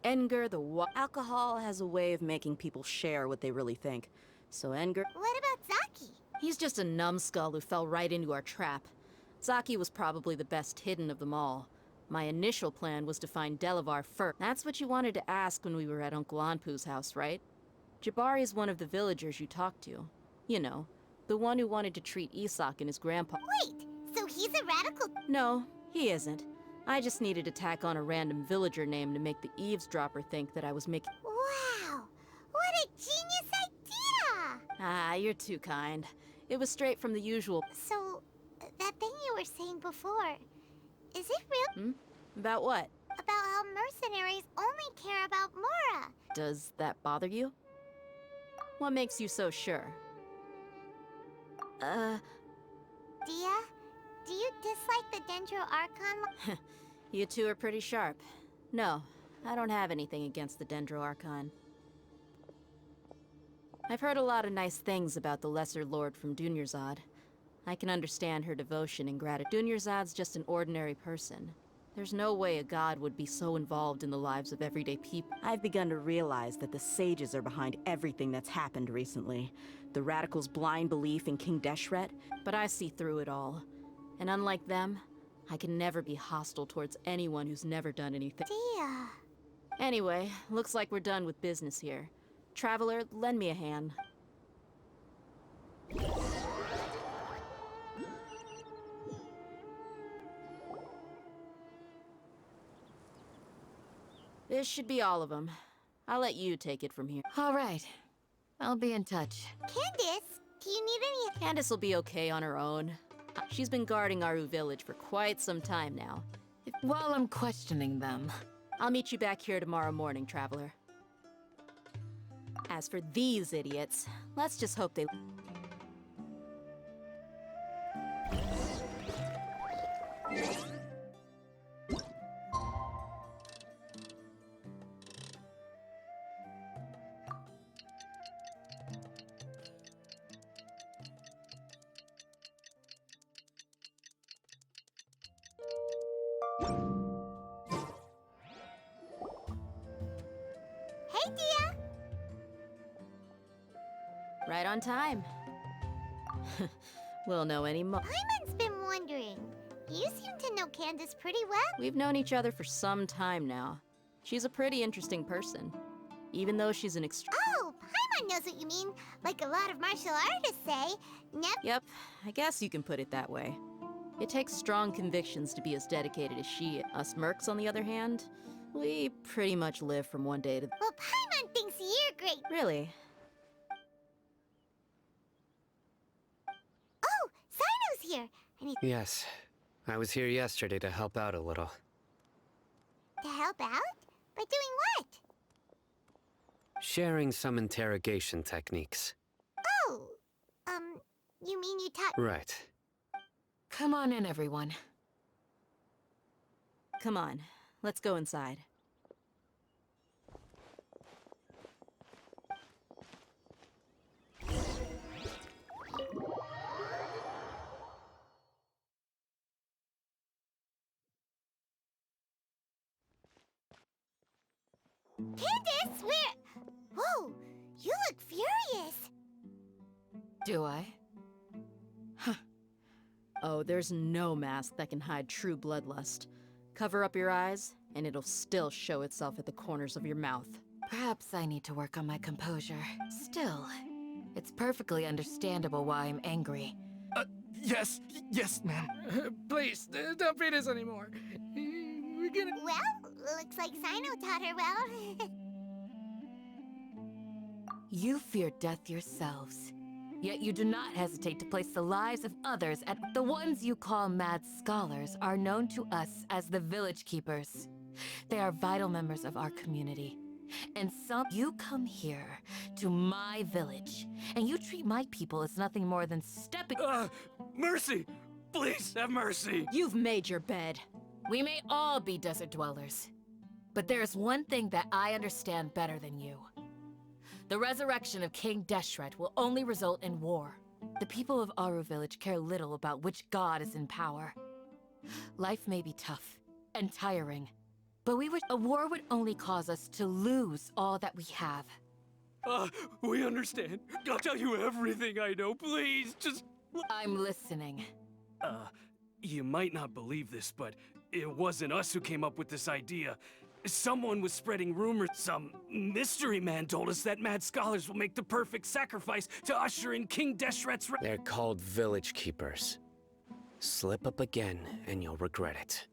Engar, alcohol has a way of making people share what they really think. So Engar— What about Zaki? He's just a numbskull who fell right into our trap. Zaki was probably the best hidden of them all. My initial plan was to find Delavar first. That's what you wanted to ask when we were at Uncle Anpu's house, right? Jabari is one of the villagers you talked to. You know, the one who wanted to treat Isak and his grandpa. Wait, so he's a radical— No, he isn't. I just needed to tack on a random villager name to make the eavesdropper think that I was making— Wow, what a genius idea! Ah, you're too kind. It was straight from the usual— So, that thing you were saying before, is it real? About what? About how mercenaries only care about Mora. Does that bother you? What makes you so sure? Dia, do you dislike the Dendro Archon? You two are pretty sharp. No, I don't have anything against the Dendro Archon. I've heard a lot of nice things about the Lesser Lord from Dunyarzad. I can understand her devotion and gratitude. Dunyarzad's just an ordinary person. There's no way a god would be so involved in the lives of everyday people. I've begun to realize that the sages are behind everything that's happened recently. The radicals' blind belief in King Deshret. But I see through it all. And unlike them, I can never be hostile towards anyone who's never done anything. Dia. Anyway, looks like we're done with business here. Traveler, lend me a hand. This should be all of them. I'll let you take it from here. All right. I'll be in touch. Candace, do you need any... Candace will be okay on her own. She's been guarding Aru Village for quite some time now. While I'm questioning them. I'll meet you back here tomorrow morning, Traveler. As for these idiots, let's just hope they... Hey, Dia! Right on time. We'll know any mo- Paimon's been wondering. You seem to know Candace pretty well. We've known each other for some time now. She's a pretty interesting person. Even though she's an Oh, Paimon knows what you mean. Like a lot of martial artists say. Yep, I guess you can put it that way. It takes strong convictions to be as dedicated as she is. Us mercs, on the other hand, we pretty much live from one day to... Well, Paimon thinks you're great. Really? Oh, Cyno's here. Yes. I was here yesterday to help out a little. To help out? By doing what? Sharing some interrogation techniques. Oh, you mean you taught... Right. Come on in, everyone. Come on, let's go inside. Candace, where... Whoa, you look furious. Do I? Oh, there's no mask that can hide true bloodlust. Cover up your eyes, and it'll still show itself at the corners of your mouth. Perhaps I need to work on my composure. Still, it's perfectly understandable why I'm angry. Yes, ma'am. Please, don't beat us anymore. We're gonna... Well, looks like Cyno taught her well. You fear death yourselves. Yet you do not hesitate to place the lives of others at... The ones you call mad scholars are known to us as the Village Keepers. They are vital members of our community. And you come here to my village, and you treat my people as nothing more than stepping... Mercy! Please, have mercy! You've made your bed. We may all be desert dwellers, but there's one thing that I understand better than you. The resurrection of King Deshret will only result in war. The people of Aru Village care little about which god is in power. Life may be tough and tiring, but a war would only cause us to lose all that we have. We understand. I'll tell you everything I know, please, just... I'm listening. You might not believe this, but it wasn't us who came up with this idea. Someone was spreading rumors. Some mystery man told us that mad scholars will make the perfect sacrifice to usher in King Deshret's... They're called Village Keepers. Slip up again, and you'll regret it.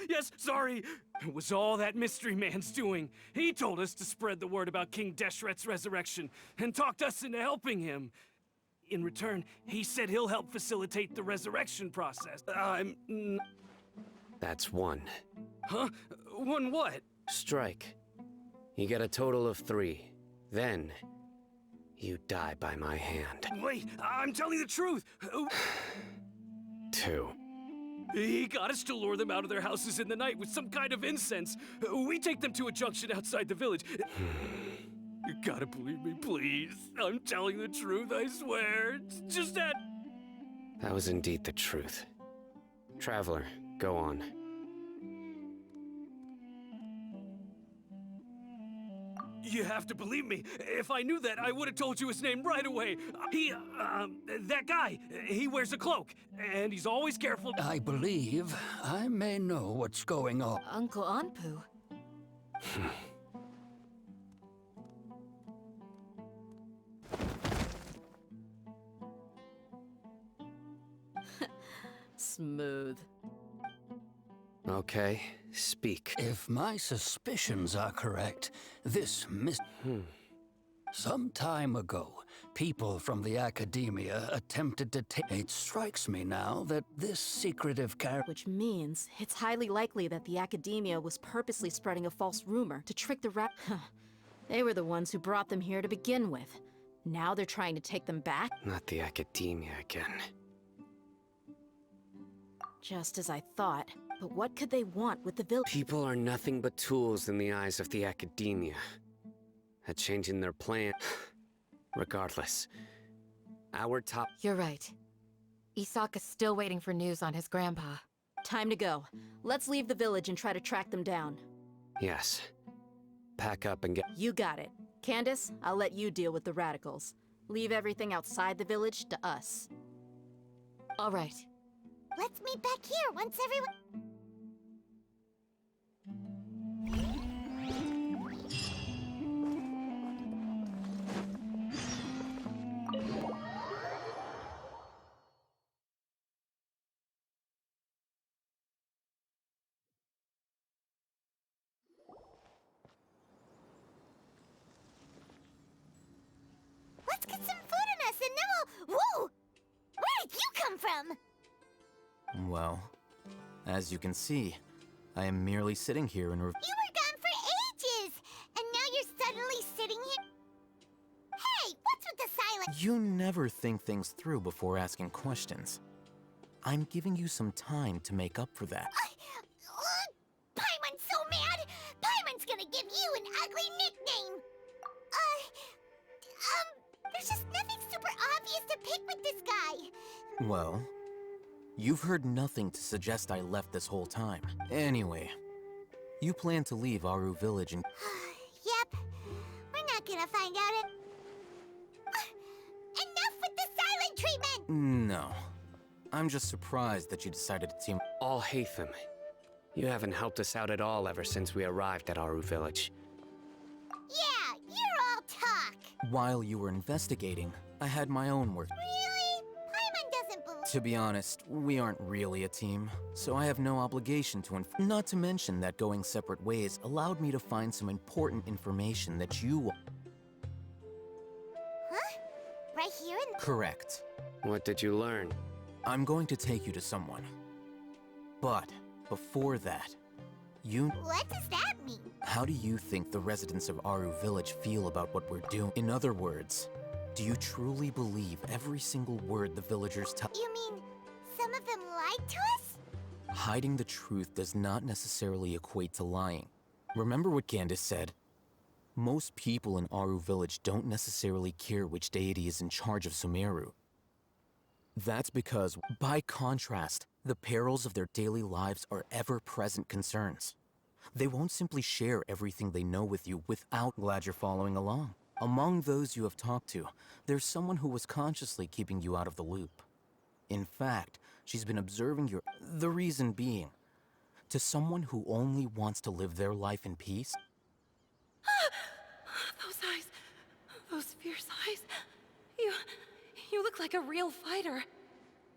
Yes, sorry. It was all that mystery man's doing. He told us to spread the word about King Deshret's resurrection, and talked us into helping him. In return, he said he'll help facilitate the resurrection process. That's one. Huh? One what? Strike. You get a total of 3. Then, you die by my hand. Wait, I'm telling the truth! 2. He got us to lure them out of their houses in the night with some kind of incense. We take them to a junction outside the village. You gotta believe me, please. I'm telling the truth, I swear. It's just that... That was indeed the truth. Traveler, go on. You have to believe me. If I knew that, I would have told you his name right away. That guy, he wears a cloak, and he's always careful. I believe I may know what's going on. Uncle Anpu. Smooth. Okay, speak. If my suspicions are correct, this Some time ago, people from the academia attempted to take... It strikes me now that this secretive character... Which means it's highly likely that the academia was purposely spreading a false rumor to trick the They were the ones who brought them here to begin with. Now they're trying to take them back? Not the academia again. Just as I thought. But what could they want with the village? People are nothing but tools in the eyes of the academia. A change in their plan... Regardless, our top... You're right. Isak is still waiting for news on his grandpa. Time to go. Let's leave the village and try to track them down. Yes. Pack up and get... You got it. Candace, I'll let you deal with the radicals. Leave everything outside the village to us. All right. Let's meet back here once everyone... Let's get some food in us and then we'll... Whoa! Where did you come from? Well, as you can see, I am merely sitting here and You were gone for ages! And now you're suddenly sitting here... Hey, what's with the silence? You never think things through before asking questions. I'm giving you some time to make up for that. Paimon's so mad! Paimon's gonna give you an ugly nickname! There's just nothing super obvious to pick with this guy. Well, you've heard nothing to suggest I left this whole time. Anyway, you plan to leave Aru Village and... Yep. We're not gonna find out it. Enough with the silent treatment! No. I'm just surprised that you decided to team... Al-Haytham, you haven't helped us out at all ever since we arrived at Aru Village. Yeah, you're all talk. While you were investigating, I had my own work. Really? Paimon doesn't believe... To be honest, we aren't really a team, so I have no obligation to Not to mention that going separate ways allowed me to find some important information that you... Huh? Right here in... Correct. What did you learn? I'm going to take you to someone. But, before that, What does that mean? How do you think the residents of Aru Village feel about what we're doing? In other words, do you truly believe every single word the villagers tell? You mean, some of them lied to us? Hiding the truth does not necessarily equate to lying. Remember what Candace said? Most people in Aru Village don't necessarily care which deity is in charge of Sumeru. That's because, by contrast, the perils of their daily lives are ever-present concerns. They won't simply share everything they know with you without... Glad you're following along. Among those you have talked to, there's someone who was consciously keeping you out of the loop. In fact, she's been observing your... The reason being, to someone who only wants to live their life in peace... Those eyes. Those fierce eyes. You look like a real fighter.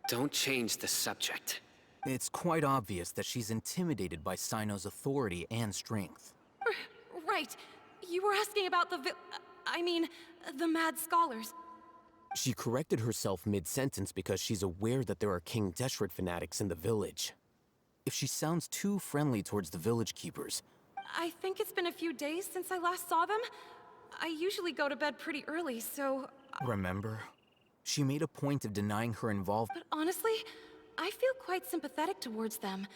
Don't change the subject. It's quite obvious that she's intimidated by Cyno's authority and strength. Right. You were asking about the the mad scholars. She corrected herself mid-sentence because she's aware that there are King Deshret fanatics in the village. If she sounds too friendly towards the village keepers... I think it's been a few days since I last saw them. I usually go to bed pretty early, so... Remember? She made a point of denying her involvement. But honestly, I feel quite sympathetic towards them.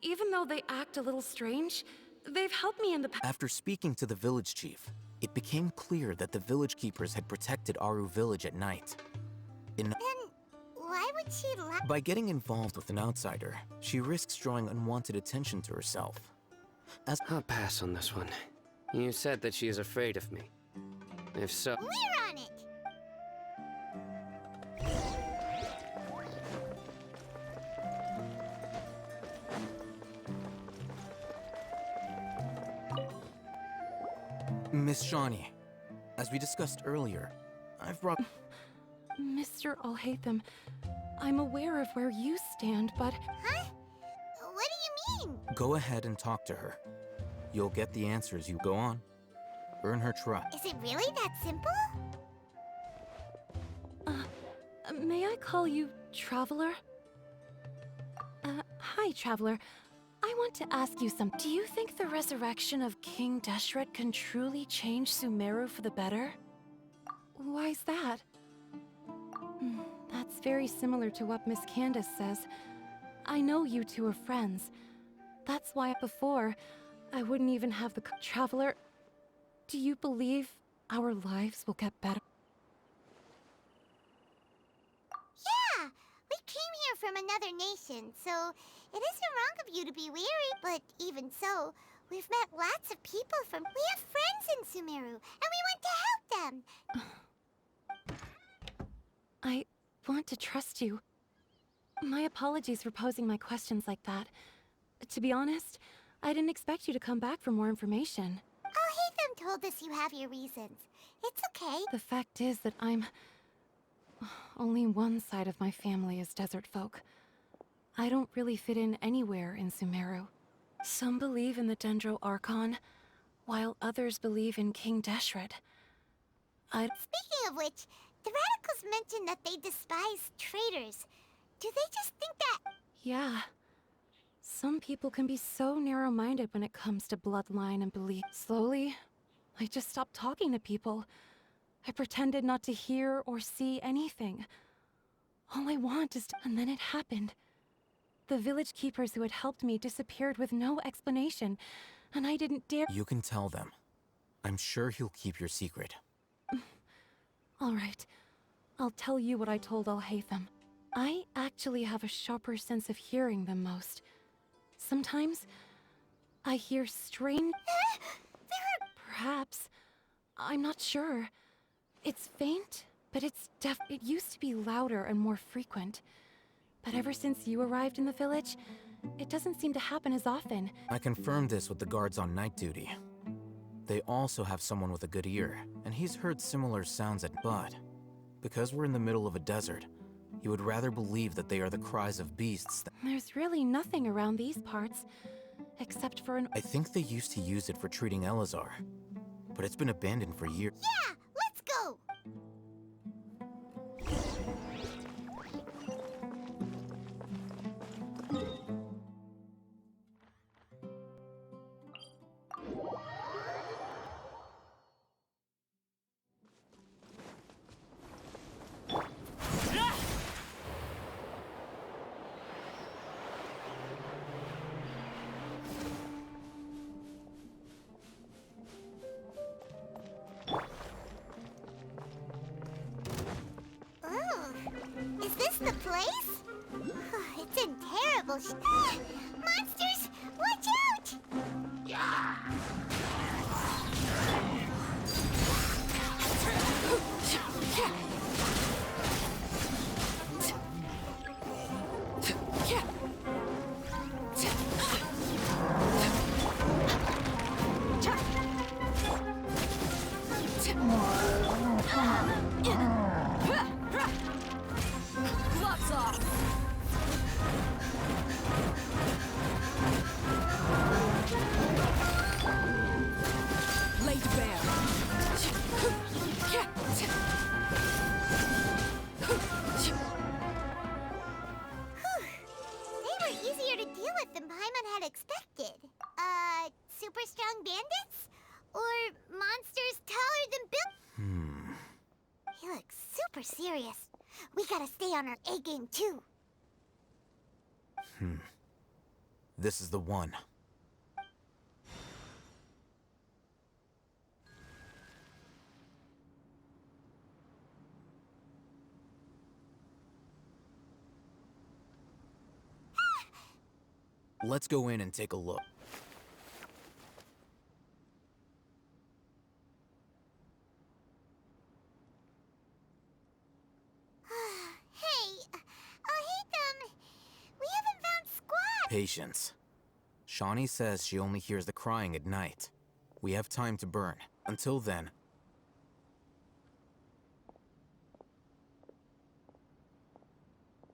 Even though they act a little strange, they've helped me in the past. After speaking to the village chief, it became clear that the village keepers had protected Aru Village at night. Then, why would she lie? By getting involved with an outsider, she risks drawing unwanted attention to herself. I'll pass on this one. You said that she is afraid of me. If so... We're on it! Miss Shawnee, as we discussed earlier, I've brought... Mr. Al-Haytham, I'm aware of where you stand, but... Huh? What do you mean? Go ahead and talk to her. You'll get the answers you go on. Earn her trust. Is it really that simple? May I call you Traveler? Hi, Traveler. I want to ask you something. Do you think the resurrection of King Deshret can truly change Sumeru for the better? Why's that? That's very similar to what Miss Candace says. I know you two are friends. That's why before, I wouldn't even have the Traveler. Do you believe our lives will get better? Yeah! We came here from another nation, so it isn't wrong of you to be weary. But even so, we've met lots of people from... We have friends in Sumeru, and we want to help them! I want to trust you. My apologies for posing my questions like that. To be honest, I didn't expect you to come back for more information. Oh, Hatham told us you have your reasons. It's okay. The fact is that only one side of my family is desert folk. I don't really fit in anywhere in Sumeru. Some believe in the Dendro Archon, while others believe in King Deshret. Speaking of which, the Radicals mentioned that they despise traitors. Do they just think that... Yeah. Some people can be so narrow-minded when it comes to bloodline and belief. Slowly, I just stopped talking to people. I pretended not to hear or see anything. All I want is to... And then it happened. The village keepers who had helped me disappeared with no explanation, and I didn't dare... You can tell them. I'm sure he'll keep your secret. All right. I'll tell you what I told Al-Haytham. I actually have a sharper sense of hearing than most. Sometimes, I hear strange... Perhaps. I'm not sure. It's faint, but it's it used to be louder and more frequent. But ever since you arrived in the village, it doesn't seem to happen as often. I confirmed this with the guards on night duty. They also have someone with a good ear, and he's heard similar sounds but because we're in the middle of a desert, he would rather believe that they are the cries of beasts. There's really nothing around these parts, except for an... I think they used to use it for treating Elazar, but it's been abandoned for years. Yeah, let's go! Is this the place? It's in terrible monsters! Watch out! Gloves off! Laid bare. They were easier to deal with than Paimon had expected. Super strong bandits? Or monsters taller than Bill? He looks super serious. We gotta stay on our A game too. This is the one. Let's go in and take a look. Patience. Shawnee says she only hears the crying at night. We have time to burn. Until then...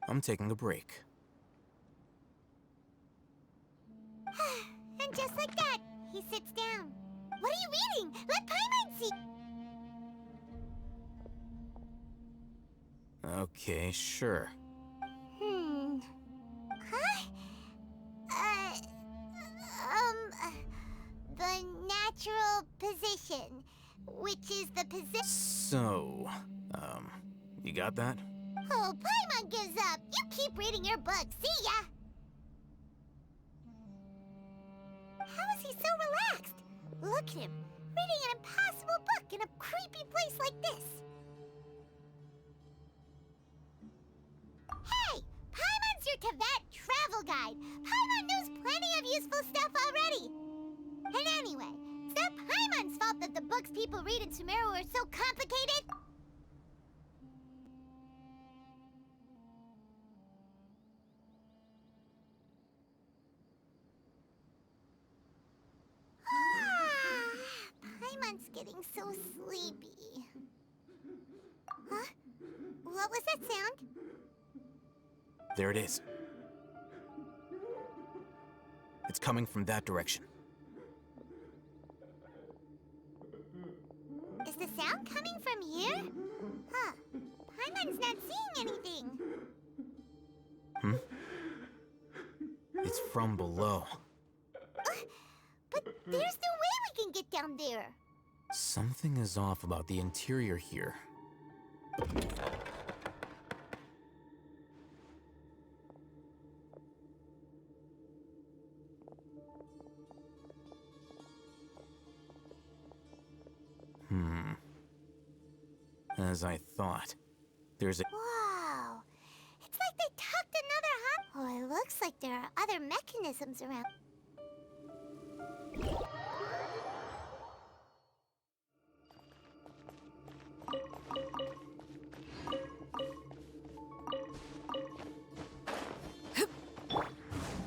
I'm taking a break. And just like that, he sits down. What are you reading? Let Paimon see. Okay, sure. Huh? The natural position, which is the position. So, you got that? Oh, Paimon gives up. You keep reading your book. See ya. How is he so relaxed? Look at him, reading an impossible book in a creepy place like this. Hey, Paimon's your Tibet travel guide. Paimon knows plenty of useful stuff already. And anyway, it's not Paimon's fault that the books people read in Sumeru are so complicated. Paimon's getting so sleepy. Huh? What was that sound? There it is. It's coming from that direction. Is the sound coming from here? Huh. Paimon's not seeing anything. It's from below. But there's no way we can get down there. Something is off about the interior here. As I thought. There's a... Whoa. It's like they tucked another hut. Oh, it looks like there are other mechanisms around.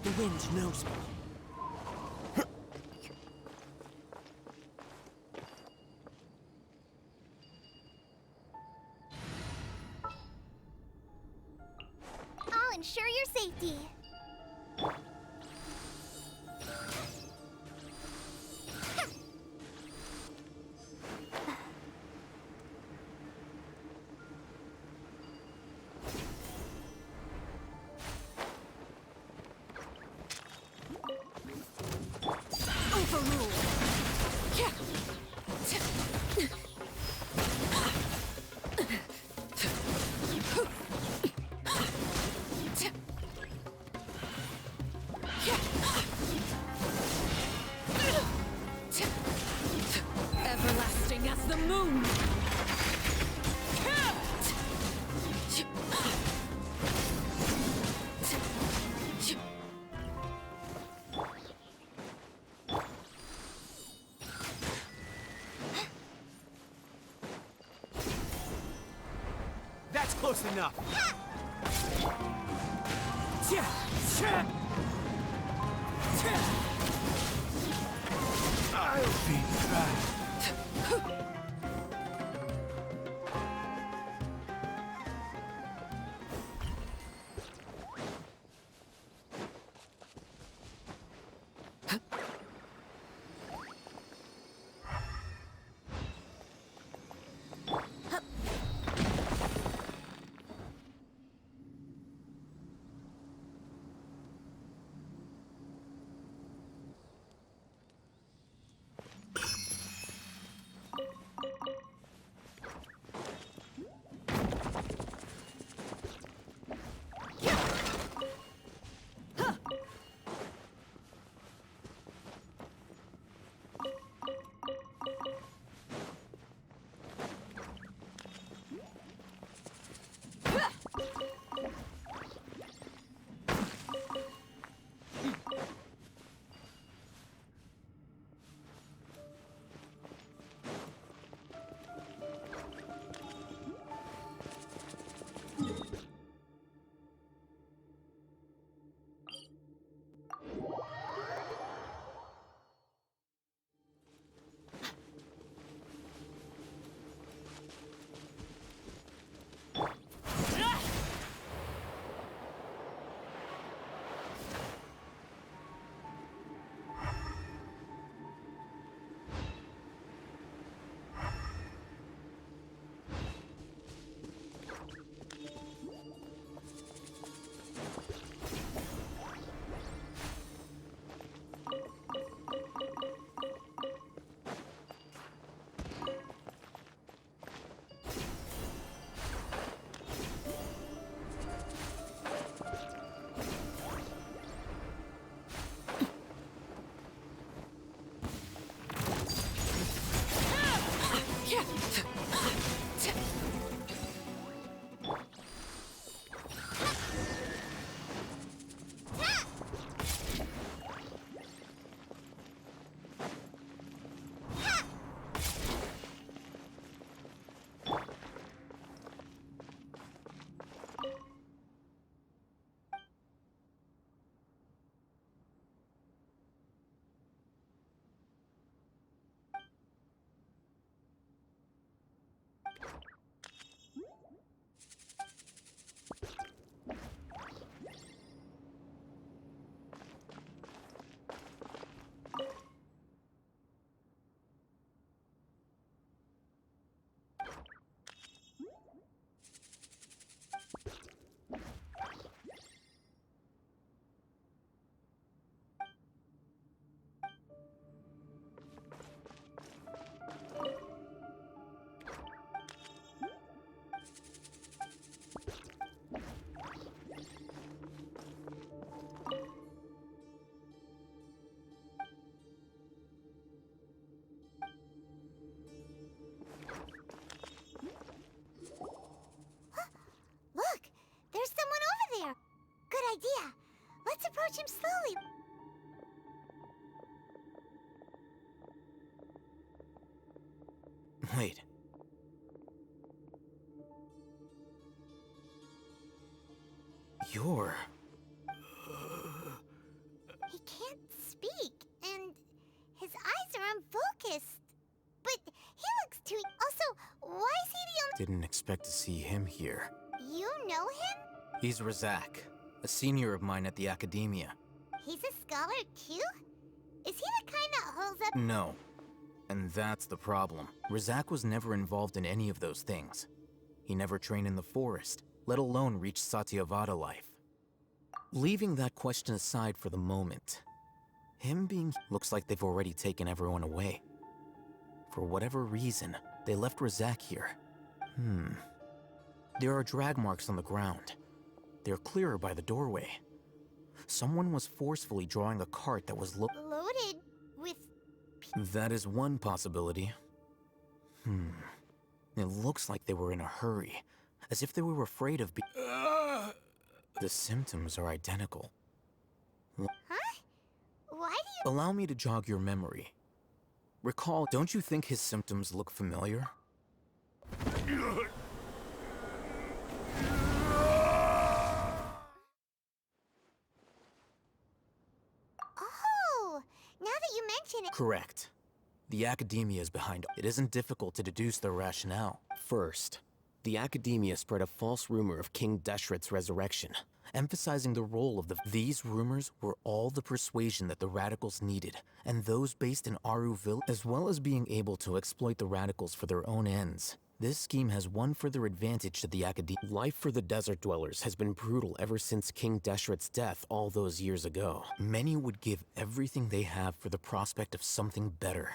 The wind knows me. I'll ensure your safety. Everlasting as the moon! That's close enough. I'll be back. watch him slowly. Wait. You're... He can't speak, and his eyes are unfocused. But he looks too... Also, why is he the Didn't expect to see him here. only... You know him? He's Razak, a senior of mine at the Academia. He's a scholar too? Is he the kind that holds up... No. And that's the problem. Razak was never involved in any of those things. He never trained in the forest, let alone reach Satyavada life. Leaving that question aside for the moment, him being... Looks like they've already taken everyone away. For whatever reason, they left Razak here. There are drag marks on the ground. They're clearer by the doorway. Someone was forcefully drawing a cart that was loaded with... That is one possibility. It looks like they were in a hurry, as if they were afraid of The symptoms are identical. Huh? Why do you... Allow me to jog your memory. Recall, don't you think his symptoms look familiar? Oh! Now that you mention it... Correct. The Academia is behind. It isn't difficult to deduce their rationale. First, the Academia spread a false rumor of King Deshret's resurrection, emphasizing the role of the... These rumors were all the persuasion that the Radicals needed, and those based in Aruville, as well as being able to exploit the Radicals for their own ends. This scheme has one further advantage to the Academia. Life for the desert dwellers has been brutal ever since King Deshret's death all those years ago. Many would give everything they have for the prospect of something better.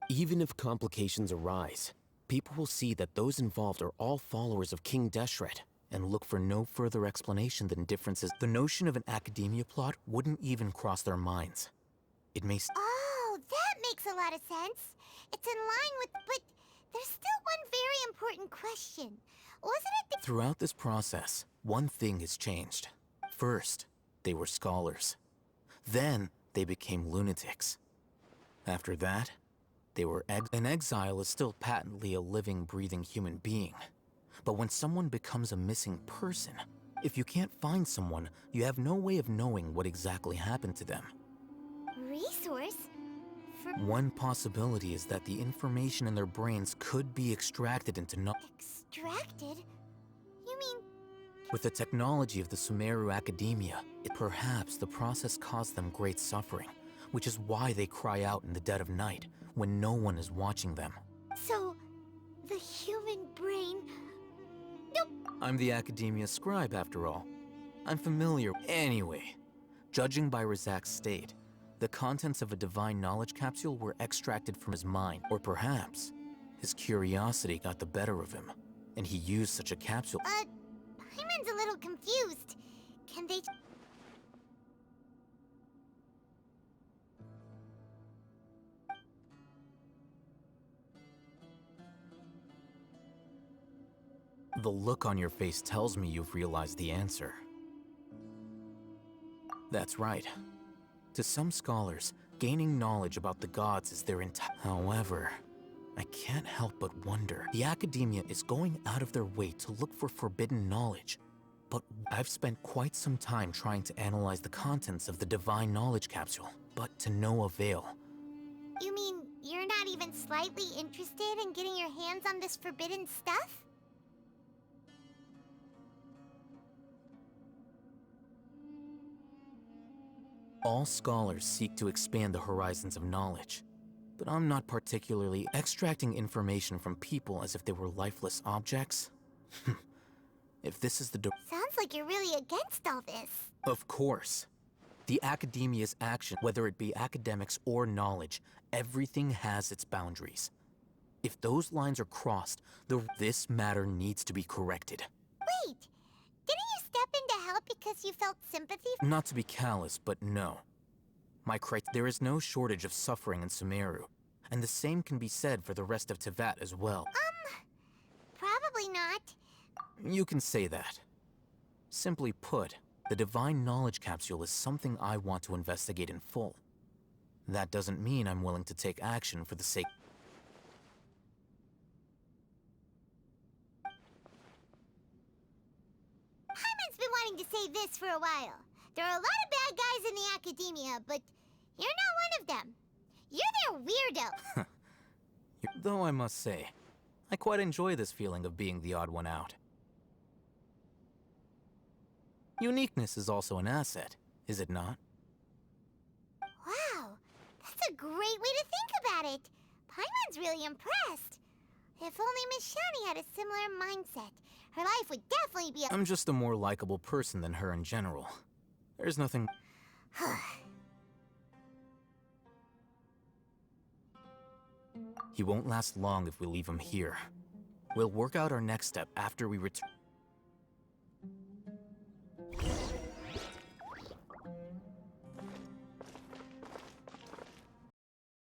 Even if complications arise, people will see that those involved are all followers of King Deshret, and look for no further explanation than differences. The notion of an Academia plot wouldn't even cross their minds. It may... Oh, that makes a lot of sense. It's in line with... But there's still one very important question. Wasn't it... Throughout this process, one thing has changed. First, they were scholars. Then, they became lunatics. After that, they were An exile is still patently a living, breathing human being. But when someone becomes a missing person, if you can't find someone, you have no way of knowing what exactly happened to them. Resource? For... One possibility is that the information in their brains could be extracted into Extracted? You mean... With the technology of the Sumeru Academia, perhaps the process caused them great suffering, which is why they cry out in the dead of night, when no one is watching them. So, the human brain... Nope. I'm the Academia scribe, after all. I'm familiar. Anyway, judging by Razak's state, the contents of a divine knowledge capsule were extracted from his mind, or perhaps his curiosity got the better of him, and he used such a capsule. Paimon's a little confused. Can they... The look on your face tells me you've realized the answer. That's right. To some scholars, gaining knowledge about the gods is their entire... However, I can't help but wonder. The Academia is going out of their way to look for forbidden knowledge. But I've spent quite some time trying to analyze the contents of the divine knowledge capsule, but to no avail. You mean you're not even slightly interested in getting your hands on this forbidden stuff? All scholars seek to expand the horizons of knowledge, but I'm not particularly extracting information from people as if they were lifeless objects. If this is the Sounds like you're really against all this. Of course. The Academia's action, whether it be academics or knowledge, everything has its boundaries. If those lines are crossed, this matter needs to be corrected. Wait, didn't you step in to help because you felt sympathy? Not to be callous, but no. There is no shortage of suffering in Sumeru, and the same can be said for the rest of Teyvat as well. Probably not. You can say that. Simply put, The divine knowledge capsule is something I want to investigate in full. That doesn't mean I'm willing to take action for the sake. Paimon's been wanting to say this for a while. There are a lot of bad guys in the academia, but you're not one of them. You're their weirdo. Though I must say, I quite enjoy this feeling of being the odd one out. Uniqueness is also an asset, is it not? Wow, that's a great way to think about it. Paimon's really impressed. If only Miss Shani had a similar mindset, her life would definitely be a— I'm just a more likable person than her in general. There's nothing... He won't last long if we leave him here. We'll work out our next step after we return.